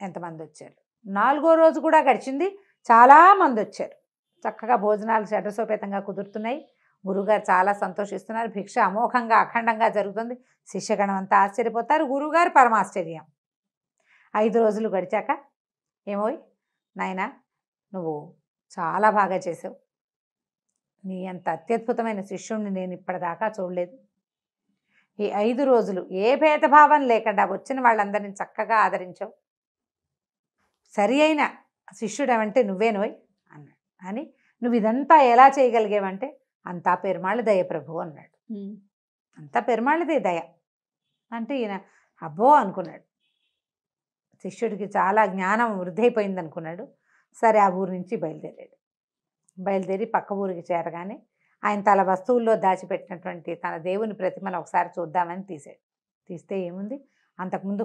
ఎంతమంది వచ్చారు. 4వ రోజు కూడా గడిచింది, చాలామంది వచ్చారు. చక్కగా భోజనాలు షడ్రసోపేతంగా కుదురుతున్నాయి. గురువుగారు చాలా సంతోషిస్తున్నారు. భిక్ష అమోఘంగా అఖండంగా జరుగుతుంది. శిష్యగణం అంతా ఆశ్చర్యపోతారు, గురువుగారు పరమాశ్చర్యం. 5 రోజులు గడిచాక, ఏమోయ్ నాయనా నువ్వు చాలా బాగా చేసావు, నీ అంత అత్యద్భుతమైన శిష్యుణ్ణి నేను ఇప్పటిదాకా చూడలేదు. ఈ 5 రోజులు ఏ భేదభావం లేకుండా వచ్చిన వాళ్ళందరినీ చక్కగా ఆదరించావు, సరి అయిన శిష్యుడు అంటే నువ్వేనోయ్ అన్నాడు. అని నువ్వు ఇదంతా ఎలా చేయగలిగేవంటే అంతా పెరుమాళ్ళ దయ ప్రభు అన్నాడు. అంతా పెరుమాళ్ళదే దయ అంటే ఈయన అబ్బో అనుకున్నాడు. శిష్యుడికి చాలా జ్ఞానం వృద్ధి అయిపోయింది అనుకున్నాడు. సరే ఆ ఊరి నుంచి బయలుదేరి పక్క ఊరికి చేరగానే ఆయన తన వస్తువుల్లో దాచిపెట్టినటువంటి తన దేవుని ప్రతిమను ఒకసారి చూద్దామని తీస్తే ఏముంది, అంతకుముందు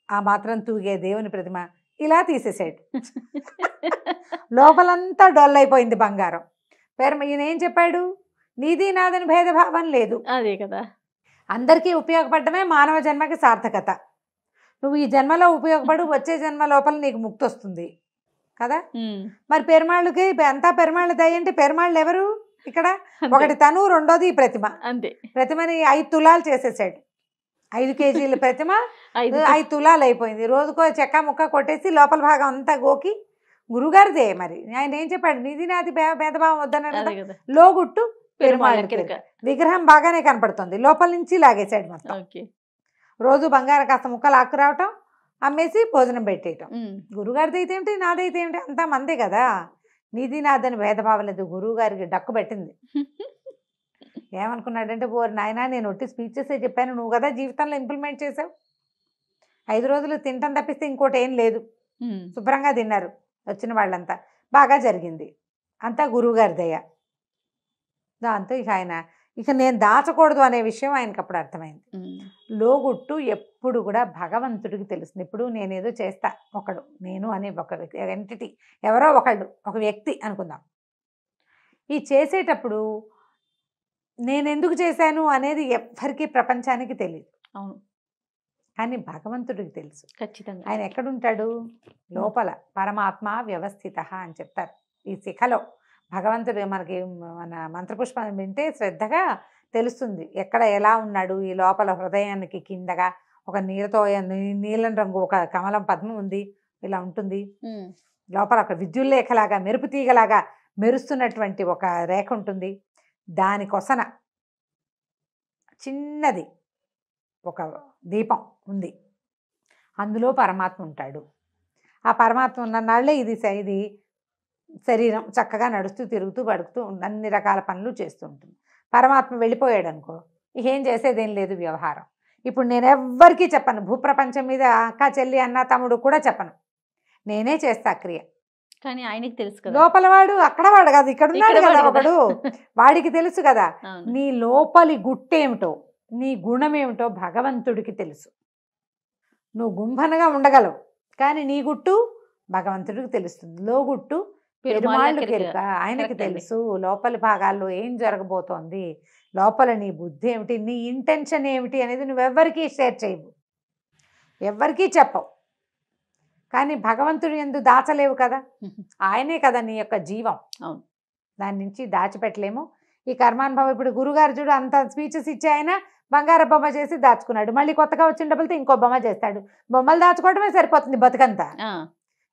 ఆ మాత్రం తూగే దేవుని ప్రతిమ ఇలా తీసేసాడు. లోపలంతా డొల్ అయిపోయింది బంగారం. ఈయన ఏం చెప్పాడు, నీది నాదని భేదభావం లేదు, అదే కదా, అందరికీ ఉపయోగపడమే మానవ జన్మకి సార్థకత. నువ్వు ఈ జన్మలో ఉపయోగపడు, వచ్చే జన్మ లోపల నీకు ముక్తి వస్తుంది కదా. మరి పెరుమాళ్ళకి అంతా పెరుమాళ్ళ దయ అంటే పెరుమాళ్ళు ఎవరు ఇక్కడ, ఒకటి తను, రెండోది ఈ ప్రతిమ. అంతే, ప్రతిమని 5 తులాలు చేసేసాడు. 5 కేజీల ప్రతిమ 5 తులాలు అయిపోయింది. రోజుకో చెక్క ముక్క కొట్టేసి లోపల భాగం అంతా గోకి గురుగారిదే. మరి ఆయన ఏం చెప్పాడు, నీది నాది భేదభావం వద్దన్నారు కదా. లోగుట్టు పెరుమాళ్ళకి విగ్రహం బాగానే కనపడుతుంది, లోపల నుంచి లాగేశాడు మొత్తం. రోజు బంగారం కాస్త ముక్కలు ఆకు రావటం, అమ్మేసి భోజనం పెట్టేయటం. గురుగారిది అయితే ఏమిటి, నాదైతే ఏమిటి, అంతా మందే కదా. నీది నాదని భేదభావం లేదు. గురువు గారికి డక్కు పెట్టింది. ఏమనుకున్నాడంటే, ఓ నాయనా నేను ఒట్టి స్పీచెసే చెప్పాను, నువ్వు కదా జీవితంలో ఇంప్లిమెంట్ చేసావు. 5 రోజులు తింటం తప్పిస్తే ఇంకోటి ఏం లేదు. శుభ్రంగా తిన్నారు వచ్చిన వాళ్ళంతా, బాగా జరిగింది, అంతా గురువుగారి దయ. దాంతో ఇక నేను దాచకూడదు అనే విషయం ఆయనకు అప్పుడు అర్థమైంది. లోగుట్టు ఎప్పుడు కూడా భగవంతుడికి తెలుస్తుంది. ఇప్పుడు నేనేదో చేస్తా, ఒకడు నేను అనే ఒక ఎంటిటీ, ఎవరో ఒకళ్ళు, ఒక వ్యక్తి అనుకుందాం. ఈ చేసేటప్పుడు నేను ఎందుకు చేశాను అనేది ఎవ్వరికీ ప్రపంచానికి తెలియదు. అవును, కానీ భగవంతుడికి తెలుసు ఖచ్చితంగా. ఆయన ఎక్కడుంటాడు, లోపల పరమాత్మ వ్యవస్థిత అని చెప్తారు. ఈ శిఖలో భగవంతుడు మనకి మన మంత్రపుష్పం వింటే శ్రద్ధగా తెలుస్తుంది ఎక్కడ ఎలా ఉన్నాడు. ఈ లోపల హృదయానికి కిందగా ఒక నీలం రంగు ఒక కమలం పద్మం ఉంది, ఇలా ఉంటుంది. లోపల ఒక విద్యుల్లేఖలాగా మెరుపు తీగలాగా మెరుస్తున్నటువంటి ఒక రేఖ ఉంటుంది. దానికొసన చిన్నది ఒక దీపం ఉంది, అందులో పరమాత్మ ఉంటాడు. ఆ పరమాత్మ ఉన్న నాళ్ళే ఇది శరీరం చక్కగా నడుస్తూ తిరుగుతూ పడుతూ అన్ని రకాల పనులు చేస్తూ ఉంటుంది. పరమాత్మ వెళ్ళిపోయాడు అనుకో, ఏం చేసేదేం లేదు వ్యవహారం. ఇప్పుడు నేను ఎవ్వరికీ చెప్పను, భూప్రపంచం మీద అక్క చెల్లి అన్న తమ్ముడు కూడా చెప్పను, నేనే చేస్తా క్రియ. కానీ ఆయనకి తెలుసు కదా. లోపల వాడు అక్కడ వాడు కాదు, ఇక్కడ ఉన్నాడు ఇక్కడ కదా వాడు ఒకడు, వాడికి తెలుసు కదా అవును. నీ లోపలి గుట్టేమిటో, నీ గుణమేమిటో భగవంతుడికి తెలుసు. నువ్వు గుంభనగా ఉండగలవు, కానీ నీ గుట్టు భగవంతుడికి తెలుస్తుంది. లోగుట్టు పెరుమాళ్ళు కెరుక, ఆయనకి కరెక్ట్ అండి. తెలుసు. లోపలి భాగాల్లో ఏం జరగబోతోంది, లోపల నీ బుద్ధి ఏమిటి, నీ ఇంటెన్షన్ ఏమిటి అనేది నువ్వెవ్వరికీ షేర్ చేయవు, ఎవ్వరికీ చెప్పవు. కానీ భగవంతుడు యందు దాచలేవు కదా, ఆయనే కదా నీ యొక్క జీవం. అవును. దాని నుంచి దాచిపెట్టలేము. ఈ కర్మానుభవం ఇప్పుడు గురుగారు చూడు అంత స్పీచెస్ ఇచ్చి ఆయన బంగారు బొమ్మ చేసి దాచుకున్నాడు, మళ్ళీ కొత్తగా వచ్చిన డబ్బులతో ఇంకో బొమ్మ చేస్తాడు. బొమ్మలు దాచుకోవడమే సరిపోతుంది బతుకంతా. ఆ,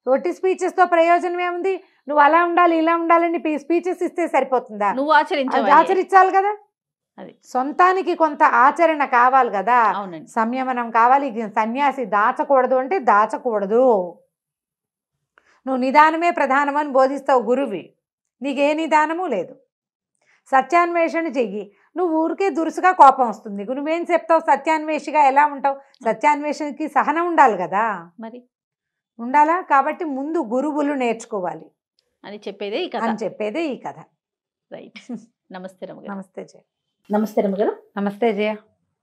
ఒట్టి స్పీచెస్తో ప్రయోజనం ఏముంది? నువ్వు అలా ఉండాలి ఇలా ఉండాలని స్పీచెస్ ఇస్తే సరిపోతుందా? నువ్వు అది ఆచరించాలి. ఆచరించాలి కదా. అది. సొంతానికి కొంత ఆచరణ కావాలి కదా, అవునండి. సంయమనం కావాలి. సన్యాసి దాచకూడదు అంటే దాచకూడదు. నువ్వు నిదానమే ప్రధానమని బోధిస్తావు గురువి, నీకే నిదానము లేదు. సత్యాన్వేషణ చెయ్యి. నువ్వు ఊరికే దురుసుగా కోపం వస్తుంది, నువ్వేం చెప్తావు? సత్యాన్వేషిగా ఎలా ఉంటావు? సత్యాన్వేషణకి సహనం ఉండాలి కదా, మరి ఉండాలా? కాబట్టి ముందు గురువులు నేర్చుకోవాలి అని చెప్పేదే ఈ కథ. అని చెప్పేదే ఈ కథ. రైట్. నమస్తే రమగారు. నమస్తే జయ. నమస్తే రమగారు. నమస్తే జయ.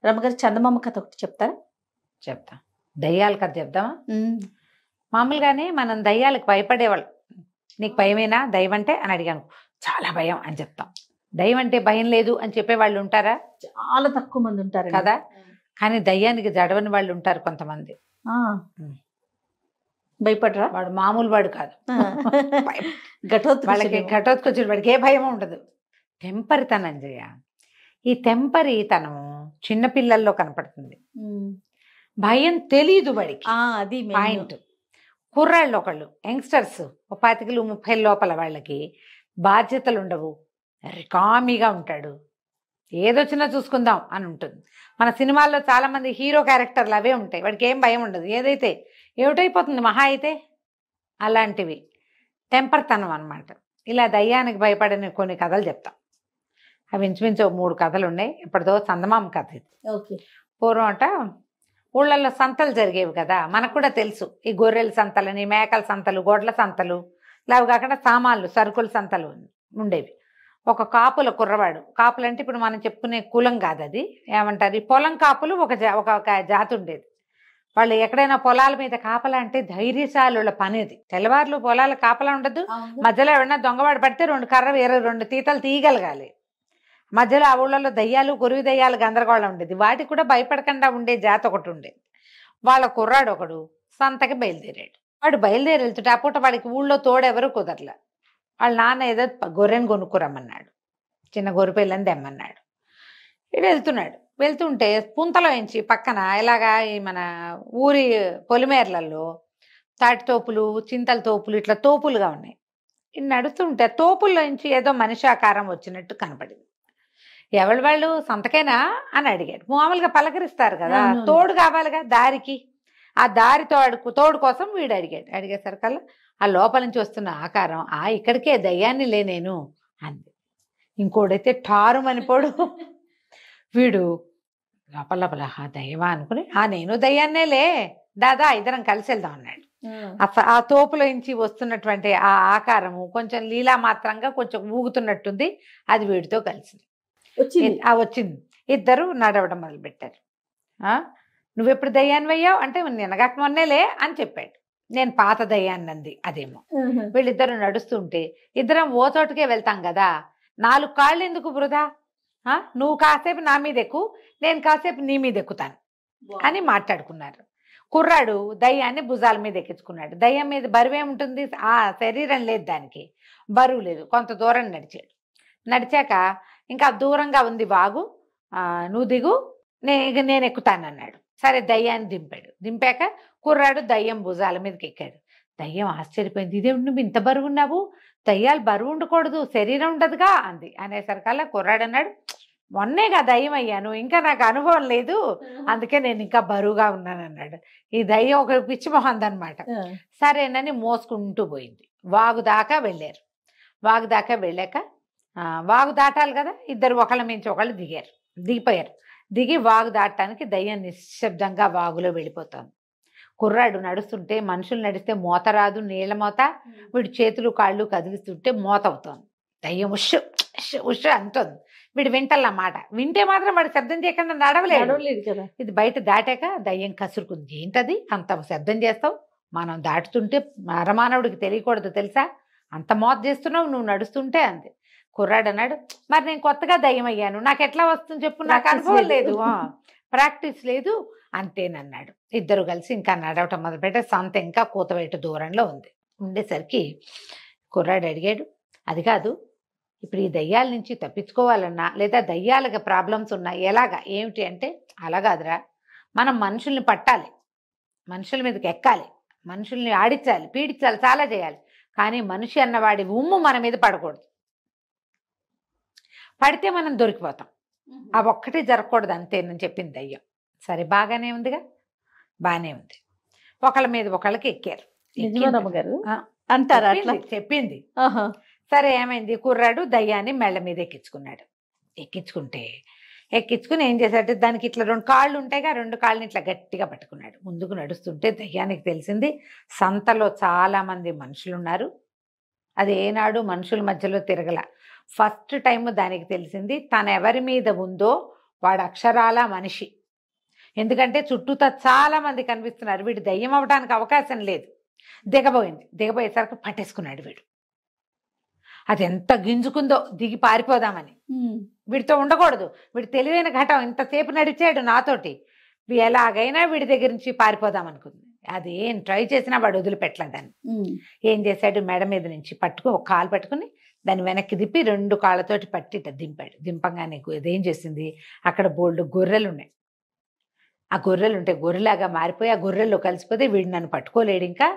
రమగారు చందమామ కథ ఒకటి చెప్తారా? చెప్తా. దయ్యాల కథ చెప్దామా? మామూలుగానే మనం దయ్యాలకు భయపడేవాళ్ళు. నీకు భయమేనా దయ్యం అంటే అని అడిగాను, చాలా భయం అని చెప్తాం. దయ్యం అంటే భయం లేదు అని చెప్పేవాళ్ళు ఉంటారా? చాలా తక్కువ మంది ఉంటారు కదా. కానీ దయ్యానికి జడవని వాళ్ళు ఉంటారు కొంతమంది. భయపడరా? వాడు మామూలు వాడు కాదు, వాళ్ళకి ఘటోత్కచుడు. ఘటోత్కచుడు, వాడికి ఏ భయం ఉండదు. టెంపరితనం జయ. ఈ టెంపరితనము చిన్నపిల్లల్లో కనపడుతుంది, భయం తెలీదు వాడికి. అది పాయింట్. కుర్రాళ్ళు ఒకళ్ళు యంగ్స్టర్స్ 25-30 లోపల వాళ్ళకి బాధ్యతలు ఉండవు, రికామీగా ఉంటాడు, ఏదొచ్చినా చూసుకుందాం అని ఉంటుంది. మన సినిమాల్లో చాలా మంది హీరో క్యారెక్టర్లు అవే ఉంటాయి, వాడికి ఏం భయం ఉండదు, ఏదైతే ఏమిటైపోతుంది మహా అయితే. అలాంటివి టెంపర్తనం అన్నమాట. ఇలా దయ్యానికి భయపడిన కొన్ని కథలు చెప్తాం. అవి ఇంచుమించు 3 కథలు ఉన్నాయి. ఇప్పటిదో చందమామ కథ ఇది. ఓకే. పూర్వం అట ఊళ్ళల్లో సంతలు జరిగేవి కదా, మనకు కూడా తెలుసు. ఈ గొర్రెల సంతలని, మేకల సంతలు, గొడ్ల సంతలు, లేవు కాకుండా సామాన్లు సరుకుల సంతలు ఉండేవి. ఒక కాపుల కుర్రవాడు, కాపులు అంటే ఇప్పుడు మనం చెప్పుకునే కులం కాదు, అది ఏమంటారు, ఈ పొలం కాపులు ఒక జాతి ఉండేది. వాళ్ళు ఎక్కడైనా పొలాల మీద కాపలా అంటే ధైర్యశాలుల పనేది. తెల్లవారులు పొలాల కాపలా ఉండదు, మధ్యలో ఎవరైనా దొంగవాడు పడితే 2 కర్ర 2 తీతలు తీయగలగాలి. మధ్యలో ఆ ఊళ్ళలో దయ్యాలు, కొరువి దయ్యాలు గందరగోళం ఉండేది. వాటికి కూడా భయపడకుండా ఉండే జాతి ఒకటి ఉండేది. వాళ్ళ కుర్రాడు ఒకడు సంతకి బయలుదేరాడు. వాడు బయలుదేరి వెళ్తుంటే ఆ పూట వాడికి ఊళ్ళో తోడెవరు కుదరలే. వాళ్ళ నాన్న ఏదో గొర్రెని కొనుక్కురమ్మన్నాడు, చిన్న గొర్రె పిల్లని తెమ్మన్నాడు. ఇటు వెళ్తున్నాడు. వెళ్తుంటే పుంతలో ఎంచి పక్కన ఇలాగా ఈ మన ఊరి పొలిమేర్లలో తాటి తోపులు, చింతల తోపులు, ఇట్లా తోపులుగా ఉన్నాయి. నడుస్తుంటే తోపుల్లో నుంచి ఏదో మనిషి ఆకారం వచ్చినట్టు కనపడింది. ఎవరి వాళ్ళు సంతకేనా అని అడిగాడు. మామూలుగా పలకరిస్తారు కదా, తోడు కావాలిగా దారికి. ఆ దారి తోడు కోసం వీడు అడిగాడు. అడిగేసరికల్లా ఆ లోపల నుంచి వస్తున్న ఆకారం, ఇక్కడికే దయ్యాన్ని నేను అంది. ఇంకోడైతే ఠారు మనిపోడు. వీడు లోపల దయ్యమా అనుకుని, నేను దయ్యాన్నేలే, దాదా ఇద్దరం కలిసి వెళ్దాం అన్నాడు. ఆ తోపులో నుంచి వస్తున్నటువంటి ఆ ఆకారము కొంచెం లీలా మాత్రంగా కొంచెం ఊగుతున్నట్టుంది, అది వీడితో కలిసింది. వచ్చింది. ఇద్దరు నడవడం మొదలు పెట్టారు. నువ్వెప్పుడు దయ్యాన్ని అయ్యావు అంటే, నిన్నగాక మొన్నేలే అని చెప్పాడు. నేను పాత దయ్యాన్ని అంది అదేమో. వీళ్ళిద్దరు నడుస్తుంటే, ఇద్దరం ఓ చోటుకే వెళ్తాం కదా, 4 కాళ్ళు ఎందుకు వృధా, నువ్వు కాసేపు నా మీద ఎక్కు, నేను కాసేపు నీ మీద ఎక్కుతాను అని మాట్లాడుకున్నారు. కుర్రాడు దయ్యాన్ని భుజాల మీద ఎక్కించుకున్నాడు. దయ్యం మీద బరువేముంటుంది, శరీరం లేదు, దానికి బరువు లేదు. కొంత దూరం నడిచాడు. నడిచాక ఇంకా దూరంగా ఉంది వాగు, నువ్వు దిగు, నేను ఎక్కుతానన్నాడు. సరే దయ్యాన్ని దింపాడు. దింపాక కుర్రాడు దయ్యం భుజాల మీదకి ఎక్కాడు. దయ్యం ఆశ్చర్యపోయింది, ఇదేమిటి నువ్వు ఇంత బరువు ఉన్నావు, దయ్యాలు బరువు ఉండకూడదు, శరీరం ఉండదుగా అంది. అనేసరికల్లా కుర్రాడు అన్నాడు, మొన్నేగా దయ్యం అయ్యాను, ఇంకా నాకు అనుభవం లేదు, అందుకే నేను ఇంకా బరువుగా ఉన్నాను అన్నాడు. ఈ దయ్యం ఒక పిచ్చి మొహంది అనమాట. సరేనని మోసుకుంటూ పోయింది. వాగు దాకా వెళ్ళారు. వాగు దాకా వెళ్ళాక వాగు దాటాలి కదా, ఇద్దరు ఒకళ్ళ మించి ఒకళ్ళు దిగిపోయారు. దిగి వాగు దాటడానికి దయ్యం నిశ్శబ్దంగా వాగులో వెళ్ళిపోతుంది. కుర్రాడు నడుస్తుంటే, మనుషులు నడిస్తే మోత రాదు, నీళ్ళ మోత. వీడి చేతులు కాళ్ళు కదిలిస్తుంటే మోత అవుతోంది. దయ్యం ఉష్ ఉష్ ఉష్ అంటుంది. వీడు వింటల్లన్నమాట. వింటే మాత్రం వాడు శబ్దం చేయకుండా నడవలేడు కదా. ఇది బయట దాటాక దయ్యం కసురుకుంది. ఏంటది అంత శబ్దం చేస్తావు? మనం దాటుతుంటే నరమానవుడికి తెలియకూడదు తెలుసా, అంత మోత చేస్తున్నావు నువ్వు నడుస్తుంటే అంది. కుర్రాడు అన్నాడు, మరి నేను కొత్తగా దయ్యం అయ్యాను, నాకు ఎట్లా వస్తుంది చెప్పు, నాకు అనుభవం లేదు, ప్రాక్టీస్ లేదు అంతేనన్నాడు. ఇద్దరు కలిసి ఇంకా నడవటం మొదలుపెట్టే. సంత ఇంకా కూతవేటు దూరంలో ఉంది. ఉండేసరికి కుర్రాడు అడిగాడు, అది కాదు, ఇప్పుడు ఈ దయ్యాల నుంచి తప్పించుకోవాలన్నా లేదా దయ్యాలకు ప్రాబ్లమ్స్ ఉన్నా ఎలాగా ఏమిటి అంటే, అలా కాదురా, మనం మనుషుల్ని పట్టాలి, మనుషుల మీదకి ఎక్కాలి, మనుషుల్ని ఆడించాలి, పీడించాలి, చాలా చేయాలి. కానీ మనిషి అన్నవాడి ఉమ్ము మన మీద పడకూడదు. పడితే మనం దొరికిపోతాం. ఆ ఒక్కటి జరగకూడదు అంతేనని చెప్పింది దయ్యం. సరే బాగానే ఉందిగా, బాగానే ఉంది. ఒకళ్ళ మీద ఒకళ్ళకి ఎక్కారు. నిజమేనమ్మగారు అంటారా అట్లా? చెప్పింది. సరే ఏమైంది, కుర్రాడు దయ్యాన్ని మెళ్ళ మీద ఎక్కించుకున్నాడు. ఎక్కించుకుని ఏం చేశాడు, దానికి ఇట్లా 2 కాళ్ళు ఉంటాయిగా, 2 కాళ్ళని ఇట్లా గట్టిగా పట్టుకున్నాడు. ముందుకు నడుస్తుంటే దయ్యానికి తెలిసింది సంతలో చాలా మంది మనుషులు ఉన్నారు. అది ఏనాడు మనుషుల మధ్యలో తిరగల. ఫస్ట్ టైం దానికి తెలిసింది తను ఎవరి మీద ఉందో వాడు అక్షరాల మనిషి. ఎందుకంటే చుట్టూతా చాలా మంది కనిపిస్తున్నారు. వీడు దయ్యం అవ్వడానికి అవకాశం లేదు. దిగబోయేసరికి పట్టేసుకున్నాడు వీడు. అది ఎంత గింజుకుందో దిగి పారిపోదామని. వీడితో ఉండకూడదు, వీడు తెలివైన ఘటం, ఇంతసేపు నడిచాడు నాతోటి, ఎలాగైనా వీడి దగ్గర నుంచి పారిపోదామనుకుంది. అది ఏం ట్రై చేసినా వాడు వదిలిపెట్టలేదని ఏం చేశాడు, మెడ మీద నుంచి ఒక కాలు పట్టుకుని దాన్ని వెనక్కి తిప్పి 2 కాళ్ళతోటి పట్టి దింపాడు. దింపంగానే ఇదేం చేసింది, అక్కడ బోల్డ్ గొర్రెలు ఉన్నాయి. ఆ గొర్రెలు ఉంటే గొర్రెలాగా మారిపోయి ఆ గొర్రెల్లో కలిసిపోతే వీడు నన్ను పట్టుకోలేడు, ఇంకా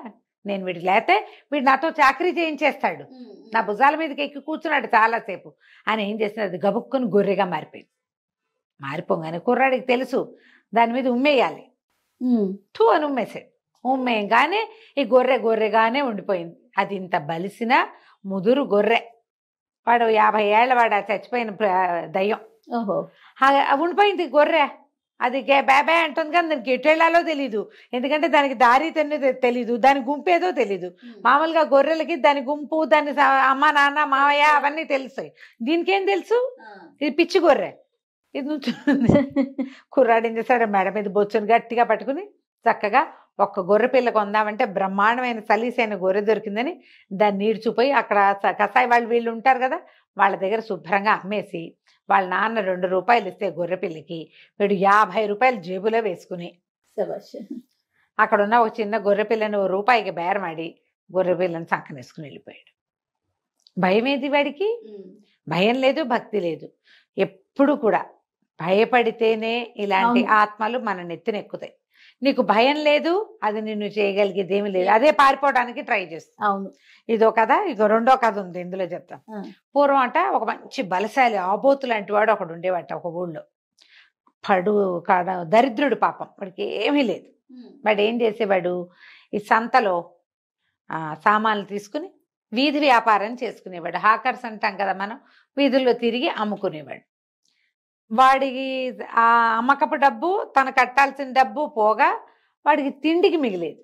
నేను వీడికి లేతే వీడు నాతో చాకరీ చేయించేస్తాడు, నా భుజాల మీదకి ఎక్కి కూర్చున్నాడు చాలాసేపు అని ఏం చేసినది, అది గబుక్కుని గొర్రెగా మారిపోయింది. మారిపోగానే కుర్రాడికి తెలుసు దాని మీద ఉమ్మేయాలి. టూ అని ఉమ్మేసాడు. ఉమ్మేయగానే ఈ గొర్రెగానే ఉండిపోయింది. అది ఇంత బలిసిన ముదురు గొర్రె. వాడు 50 ఏళ్ళ వాడు, చచ్చిపోయిన దయ్యం. ఉండిపోయింది గొర్రె. అది బాబా అంటుంది కానీ దానికి ఎటు వెళ్ళాలో తెలీదు. ఎందుకంటే దానికి దారి తెలీదు, దాని గుంపేదో తెలీదు. మామూలుగా గొర్రెలకి దాని గుంపు, దాని అమ్మ నాన్న మావయ్య అవన్నీ తెలుస్తాయి. దీనికేం తెలుసు, ఇది పిచ్చి గొర్రె. ఇది నుంచుంది. కుర్రాడు ఏం చేస్తాడు, మెడ మీద బొచ్చుని గట్టిగా పట్టుకుని చక్కగా ఒక్క గొర్రె పిల్ల కొందామంటే బ్రహ్మాండమైన సలీసైన గొర్రె దొరికిందని దాన్ని నీడ్చిపోయి అక్కడ కసాయి వాళ్ళు వీళ్ళు ఉంటారు కదా, వాళ్ళ దగ్గర శుభ్రంగా అమ్మేసి వాళ్ళ నాన్న 2 రూపాయలు ఇస్తే గొర్రె పిల్లకి వీడు 50 రూపాయలు జేబులో వేసుకుని అక్కడ ఉన్న ఒక చిన్న గొర్రె పిల్లని రూపాయికి బేరమాడి గొర్రె పిల్లని సంకనేసుకుని వెళ్ళిపోయాడు. భయం ఏది వాడికి? భయం లేదు, భక్తి లేదు. ఎప్పుడు కూడా భయపడితేనే ఇలాంటి ఆత్మలు మన నెత్తినెక్కుతాయి. నీకు భయం లేదు, అది నిన్ను చేయగలిగేది ఏమి లేదు, అదే పారిపోవడానికి ట్రై చేస్తాం. అవును, ఇదో కథ. ఇక 2వ కథ ఉంది ఇందులో చెప్తాం. పూర్వం అంట ఒక మంచి బలశాలి ఆబోతు లాంటి వాడు ఒకడు ఉండేవాట ఒక ఊళ్ళో. దరిద్రుడు పాపం, వాడికి ఏమీ లేదు. వాడు ఏం చేసేవాడు, ఈ సంతలో సామాన్లు తీసుకుని వీధి వ్యాపారం చేసుకునేవాడు. హాకర్స్ అంటాం కదా మనం, వీధుల్లో తిరిగి అమ్ముకునేవాడు. వాడికి ఆ అమ్మకపు డబ్బు, తను కట్టాల్సిన డబ్బు పోగా వాడికి తిండికి మిగిలేదు.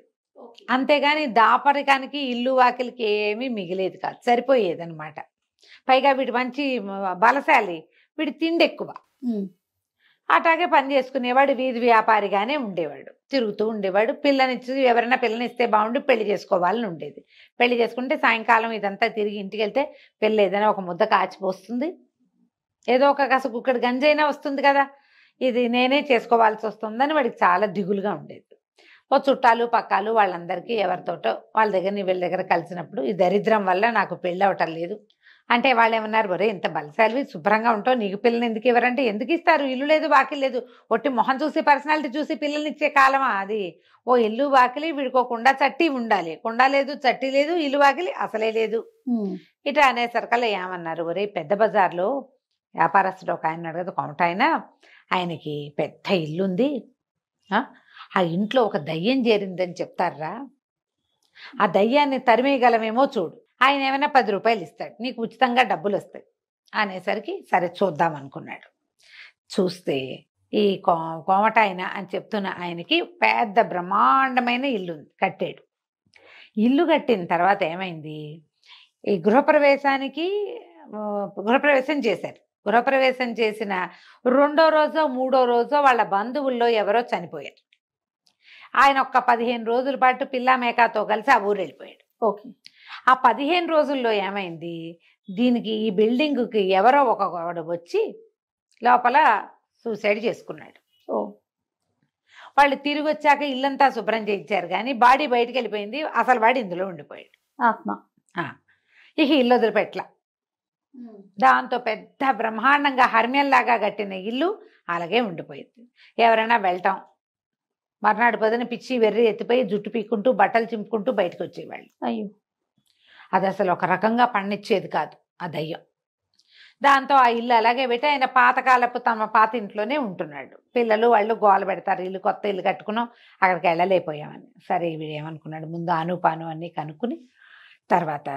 అంతేగాని దాపరికానికి ఇల్లు వాకిలికి ఏమీ మిగిలేదు కాదు, సరిపోయేది అనమాట. పైగా వీడు మంచి బలశాలి, వీడి తిండి ఎక్కువ. అట్లాగే పని చేసుకునేవాడు, వీధి వ్యాపారిగానే ఉండేవాడు, తిరుగుతూ ఉండేవాడు. పిల్లనిచ్చి ఎవరైనా పిల్లనిస్తే బాగుండి పెళ్లి చేసుకోవాలని ఉండేది. పెళ్లి చేసుకుంటే సాయంకాలం ఇదంతా తిరిగి ఇంటికి వెళ్తే పిల్ల ఏదైనా ఒక ముద్ద కాచిపోస్తుంది, ఏదో ఒక కుక్కడి గంజైనా వస్తుంది కదా, ఇది నేనే చేసుకోవాల్సి వస్తుందని వాడికి చాలా దిగులుగా ఉండేది. ఓ చుట్టాలు పక్కాలు వాళ్ళందరికీ ఎవరితోటో వాళ్ళ దగ్గర వీళ్ళ దగ్గర కలిసినప్పుడు ఈ దరిద్రం వల్ల నాకు పెళ్ళి అవటం లేదు అంటే వాళ్ళు ఏమన్నారు, ఒరే ఇంత బలశాలివి శుభ్రంగా ఉంటావు, నీకు పిల్లని ఎందుకు ఇవ్వరంటే, ఎందుకు ఇస్తారు, ఇల్లు లేదు వాకిలి లేదు, ఒట్టి మొహం చూసి పర్సనాలిటీ చూసి పిల్లల్ని ఇచ్చే కాలమా అది. ఓ ఇల్లు వాకిలి వీడికోకుండా చట్టి ఉండాలి, కుండ లేదు చట్టి లేదు, ఇల్లు వాకిలి అసలే లేదు. ఇట్లా అనేసరికల్లా ఏమన్నారు, ఒరే పెద్ద బజార్లో వ్యాపారస్తుడు ఒక ఆయన అడగదు, కొంట ఆయనకి పెద్ద ఇల్లుంది, ఆ ఇంట్లో ఒక దయ్యం చేరిందని చెప్తారా, ఆ దయ్యాన్ని తరిమేయగలమేమో చూడు, ఆయన ఏమైనా 10 రూపాయలు ఇస్తాడు, నీకు ఉచితంగా డబ్బులు వస్తాయి అనేసరికి సరే చూద్దాం అనుకున్నాడు. చూస్తే ఈ కోమట ఆయన అని చెప్తున్న ఆయనకి పెద్ద బ్రహ్మాండమైన ఇల్లు కట్టాడు. ఇల్లు కట్టిన తర్వాత ఏమైంది, ఈ గృహప్రవేశానికి గృహప్రవేశం చేశారు. గృహప్రవేశం చేసిన 2వ రోజో 3వ రోజో వాళ్ళ బంధువుల్లో ఎవరో చనిపోయారు. ఆయన ఒక్క 15 రోజుల పాటు పిల్ల మేకాతో కలిసి ఆ ఊరు వెళ్ళిపోయాడు. ఓకే. ఆ 15 రోజుల్లో ఏమైంది, దీనికి ఈ బిల్డింగ్కి ఎవరో ఒకడు వచ్చి లోపల సూసైడ్ చేసుకున్నాడు. ఓ. వాళ్ళు తిరిగి వచ్చాక ఇల్లంతా శుభ్రం చేయించారు, కానీ బాడీ బయటికి వెళ్ళిపోయింది. అసలు వాడు ఇందులో ఉండిపోయాడు. ఆత్మ. ఇక ఇల్లు వదిలిపెట్ల. దాంతో పెద్ద బ్రహ్మాండంగా హర్మ్యంలాగా కట్టిన ఇల్లు అలాగే ఉండిపోయింది. ఎవరైనా వెళ్ళటం, మర్నాడు పొద్దున పిచ్చి వెర్రి ఎత్తిపోయి జుట్టు పీక్కుంటూ బట్టలు చింపుకుంటూ బయటకు వచ్చేవాళ్ళు. అయ్యో. అది అసలు ఒక రకంగా పండించేది కాదు ఆ దయ్యం. దాంతో ఆ ఇల్లు అలాగే పెట్టి ఆయన పాతకాలపు తమ పాత ఇంట్లోనే ఉంటున్నాడు. పిల్లలు వాళ్ళు గోల పెడతారు, ఇల్లు కొత్త ఇల్లు కట్టుకున్నాం, అక్కడికి వెళ్ళలేకపోయామని. సరే వీడు ఏమనుకున్నాడు, ముందు అనుపాను అన్నీ కనుక్కుని తర్వాత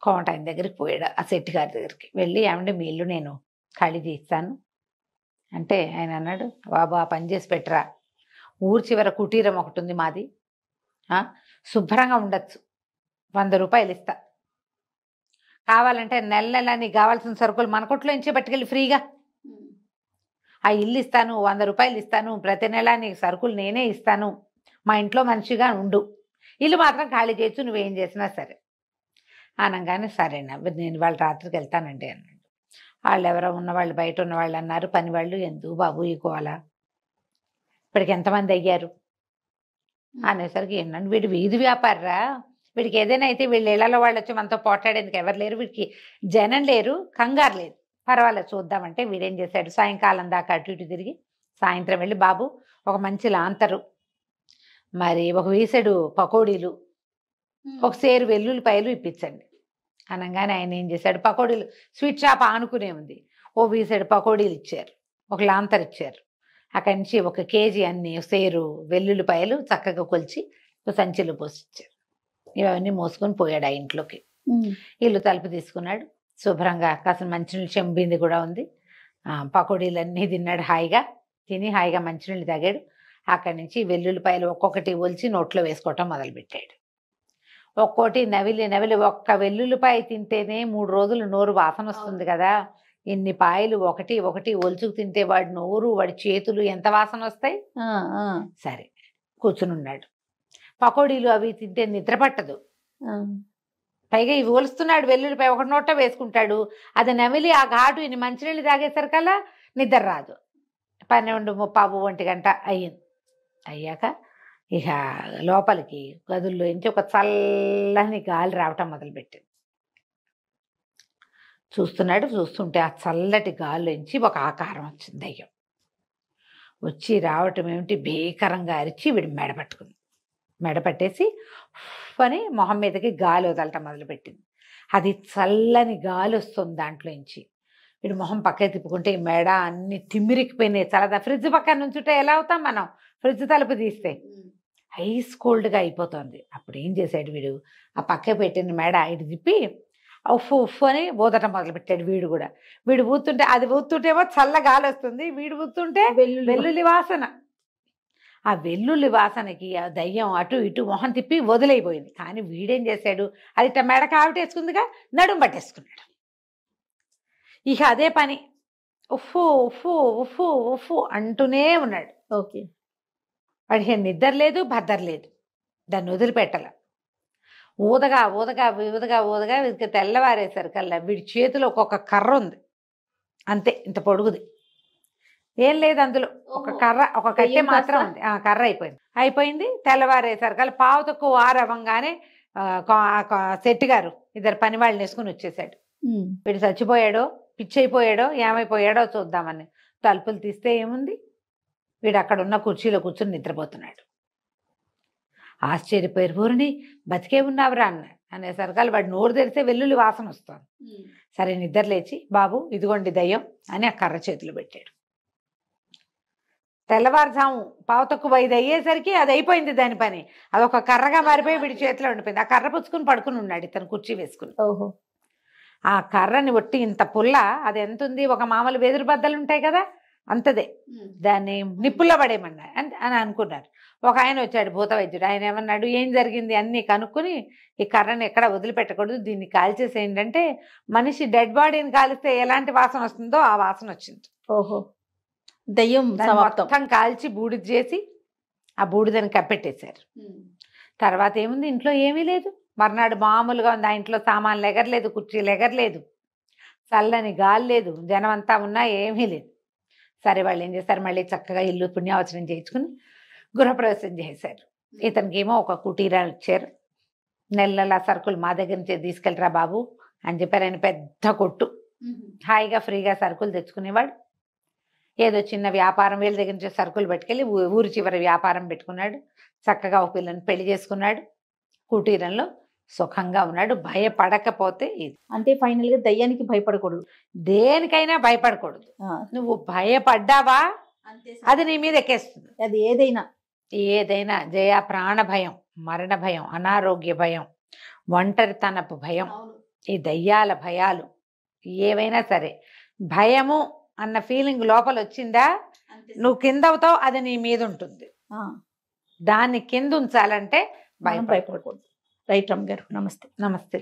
కోమట ఆయన దగ్గరికి పోయాడు. ఆ శెట్టి గారి దగ్గరికి వెళ్ళి, ఏమంటే మీ ఇల్లు నేను ఖాళీ చేయిస్తాను అంటే ఆయన అన్నాడు, బాబు ఆ పని చేసి పెట్టరా, ఊరు చివర కుటీరం ఒకటి ఉంది మాది, శుభ్రంగా ఉండొచ్చు, 100 రూపాయలు ఇస్తా, కావాలంటే నెల నెల నీకు కావాల్సిన సరుకులు మన కొట్లో నుంచే పట్టుకెళ్ళి ఫ్రీగా ఆ ఇల్లు ఇస్తాను, 100 రూపాయలు ఇస్తాను, ప్రతి నెల నీకు సరుకులు నేనే ఇస్తాను, మా ఇంట్లో మనిషిగా ఉండు, ఇల్లు మాత్రం ఖాళీ చేయొచ్చు, నువ్వేం చేసినా సరే అనగానే సరేనా నేను వాళ్ళ రాత్రికి వెళ్తానండి అన్నాడు. వాళ్ళు ఎవరో ఉన్నవాళ్ళు బయట ఉన్నవాళ్ళు అన్నారు, పని వాళ్ళు, ఎందుకు బాబు ఈ గోల, ఇప్పటికి ఎంతమంది అయ్యారు అనేసరికి ఏంటంటే వీడు వీధి వ్యాపారరా, వీడికి ఏదైనా అయితే వీళ్ళు ఇళ్లలో వాళ్ళు వచ్చి మనతో పోట్లాడేందుకు ఎవరు లేరు, వీడికి జనం లేరు, కంగారు లేదు, పర్వాలేదు చూద్దామంటే వీడేం చేశాడు, సాయంకాలం దాకా అటు ఇటు తిరిగి సాయంత్రం వెళ్ళి, బాబు ఒక మంచి లాంతరు, మరి ఒక వీసెడు పకోడీలు, ఒక సేరు వెల్లుల్లిపాయలు ఇప్పించండి అనగానే ఆయన ఏం చేశాడు, పకోడీలు స్వీట్ షాప్ ఆనుకునే ఉంది, ఓ వీసెడు పకోడీలు ఇచ్చారు, ఒక లాంతర్ ఇచ్చారు, అక్కడి నుంచి 1 కేజీ అన్ని సేరు వెల్లుల్లిపాయలు చక్కగా కొలిచి సంచిలో పోసిచ్చారు. ఇవన్నీ మోసుకొని పోయాడు ఆ ఇంట్లోకి. ఇల్లు తలుపు తీసుకున్నాడు, శుభ్రంగా కాస్త మంచినీళ్ళు చెంబింది కూడా ఉంది, పకోడీలన్నీ తిన్నాడు, హాయిగా తిని హాయిగా మంచినీళ్ళు తాగాడు. అక్కడి నుంచి వెల్లుల్లిపాయలు ఒక్కొక్కటి ఒలిచి నోట్లో వేసుకోవటం మొదలుపెట్టాడు. ఒక్కోటి నవిలి నవిలి, ఒక్క వెల్లుల్లిపాయ తింటేనే 3 రోజులు నోరు వాసన వస్తుంది కదా, ఇన్ని పాయలు ఒకటి ఒకటి ఒలుచుకు తింటే వాడి నోరు వాడి చేతులు ఎంత వాసన వస్తాయి. సరే కూర్చుని ఉన్నాడు, పకోడీలు అవి తింటే నిద్ర పట్టదు, పైగా ఇవి ఒలుస్తున్నాడు, వెల్లుల్లిపాయ ఒకటి నోట వేసుకుంటాడు, అది నమిలి ఆ ఘాటు ఇన్ని మంచినీళ్ళు తాగేసరికల్లా నిద్ర రాదు. 12:30 1 గంట అయ్యింది. అయ్యాక ఇక లోపలికి గదుల్లో నుంచి ఒక చల్లని గాలి రావటం మొదలుపెట్టింది. చూస్తున్నాడు, చూస్తుంటే ఆ చల్లటి గాలిలోంచి ఒక ఆకారం వచ్చింది, దయ్యం వచ్చి రావటం ఏమిటి, భీకరంగా అరిచి వీడి మెడపట్టుకుంది, మెడపట్టేసి అని మొహం మీదకి గాలి వదలటం మొదలుపెట్టింది. అది చల్లని గాలి వస్తుంది దాంట్లోంచి. వీడు మొహం పక్కకి తిప్పుకుంటే ఈ మెడ అన్ని తిమ్మిరికిపోయినాయి. చల్లదా, ఫ్రిడ్జ్ పక్కన నుంచుంటే ఎలా అవుతాం మనం, ఫ్రిడ్జ్ తలుపు తీస్తే ఐస్ కోల్డ్గా అయిపోతుంది. అప్పుడు ఏం చేశాడు వీడు, ఆ పక్క పెట్టిన మెడ ఇటు తిప్పి ఉఫ్ ఉఫ్ అని ఊదటం మొదలుపెట్టాడు. వీడు ఊతుంటే అది ఊతుంటేమో చల్ల గాలి వస్తుంది, వీడు ఊతుంటే వెల్లుల్లి వాసన. ఆ వెల్లుల్లి వాసనకి ఆ దయ్యం అటు ఇటు మొహం తిప్పి వదిలేయిపోయింది. కానీ వీడేం చేశాడు, అది ఇట్లా మెడ కావిటేసుకుందిగా, నడుము పట్టేసుకున్నాడు. ఇక అదే పని ఉఫ్ఫు ఉఫ్ఫు ఉఫ్ఫు ఉఫ్ఫు అంటూనే ఉన్నాడు. ఓకే. వాడికి నిద్ర లేదు, భద్ర లేదు, దాన్ని వదిలిపెట్టాల. ఊదగా ఊదగా ఊదగా ఊదగా వీడికి తెల్లవారేసరికల్లా వీడి చేతిలో ఒక్కొక్క కర్ర ఉంది, అంతే ఇంత పొడుగుది, ఏం లేదు అందులో, ఒక కర్ర, ఒక కట్టె మాత్రం ఉంది. కర్ర అయిపోయింది. తెల్లవారేసరికల్లా పావు తక్కువ 6 అవ్వంగానే శెట్టి గారు 2 పని వాళ్ళని వేసుకుని వచ్చేసాడు. వీడు చచ్చిపోయాడో పిచ్చైపోయాడో ఏమైపోయాడో చూద్దామని తలుపులు తీస్తే ఏముంది, వీడు అక్కడ ఉన్న కుర్చీలో కూర్చుని నిద్రపోతున్నాడు. ఆశ్చర్యపోయారు, ఊరిని బతికే ఉన్నావురా అనేసరికల్లా వాడు నోరు తెరిస్తే వెల్లుల్లి వాసన వస్తుంది. సరే నిద్ర లేచి, బాబు ఇదిగోండి దయ్యం అని ఆ కర్ర చేతులు పెట్టాడు. తెల్లవారుజాము 4:15 అయ్యేసరికి అది అయిపోయింది దాని పని, అదొక కర్రగా మారిపోయి వీడి చేతిలో ఉండిపోయింది. ఆ కర్ర పుచ్చుకుని పడుకుని ఉన్నాడు ఇతను కుర్చీ వేసుకుని. ఆ కర్రని ఒట్టి ఇంత పుల్ల, అది ఎంత ఉంది, ఒక మామూలు వెదురు బద్దలు ఉంటాయి కదా, అంతదే, దాన్ని నిప్పుల్లో పడేయమన్నా అని అనుకున్నారు. ఒక ఆయన వచ్చాడు భూత వైద్యుడు. ఆయన ఏమన్నాడు, ఏం జరిగింది అన్నీ కనుక్కొని ఈ కర్రను ఎక్కడ వదిలిపెట్టకూడదు, దీన్ని కాల్చేసేయండి అంటే మనిషి డెడ్ బాడీని కాలిస్తే ఎలాంటి వాసన వస్తుందో ఆ వాసన వచ్చింది. ఓహో, దయ్యం దాన్ని సమాప్తం. మొత్తం కాల్చి బూడిద చేసి ఆ బూడిదని కప్పెట్టేశారు. తర్వాత ఏముంది, ఇంట్లో ఏమీ లేదు. మర్నాడు మామూలుగా ఉంది, ఆ ఇంట్లో సామాన్లు ఎగరలేదు, కుర్చీలు ఎగరలేదు, చల్లని గాలి లేదు, జనం అంతా ఉన్నా ఏమీ లేదు. సరే వాళ్ళు ఏం చేస్తారు, మళ్ళీ చక్కగా ఇల్లు పుణ్యావచనం చేయించుకుని గృహప్రవేశం చేశారు. ఇతనికి ఏమో ఒక కుటీరాలు ఇచ్చారు. నెలలా సరుకులు మా దగ్గర నుంచి తీసుకెళ్ళరా బాబు అని చెప్పారు. ఆయన పెద్ద కొట్టు, హాయిగా ఫ్రీగా సరుకులు తెచ్చుకునేవాడు. ఏదో చిన్న వ్యాపారం వీళ్ళ దగ్గర నుంచి సరుకులు పట్టుకెళ్ళి ఊరి చివరి వ్యాపారం పెట్టుకున్నాడు. చక్కగా ఒక పిల్లని పెళ్లి చేసుకున్నాడు. కుటీరంలో సుఖంగా ఉన్నాడు. భయపడకపోతే ఇది అంటే ఫైనల్ గా దయ్యానికి భయపడకూడదు, దేనికైనా భయపడకూడదు. నువ్వు భయపడ్డావా అది నీ మీద ఎక్కేస్తుంది. అది ఏదైనా ఏదైనా జయ, ప్రాణ భయం, మరణ భయం, అనారోగ్య భయం, ఒంటరితనపు భయం, ఈ దయ్యాల భయాలు ఏవైనా సరే, భయము అన్న ఫీలింగ్ లోపల వచ్చిందా నువ్వు కింద అవుతావు, అది నీ మీద ఉంటుంది. దాన్ని కింద ఉంచాలంటే భయపడకూడదు. రైట్ రమ్య గారు, నమస్తే. నమస్తే.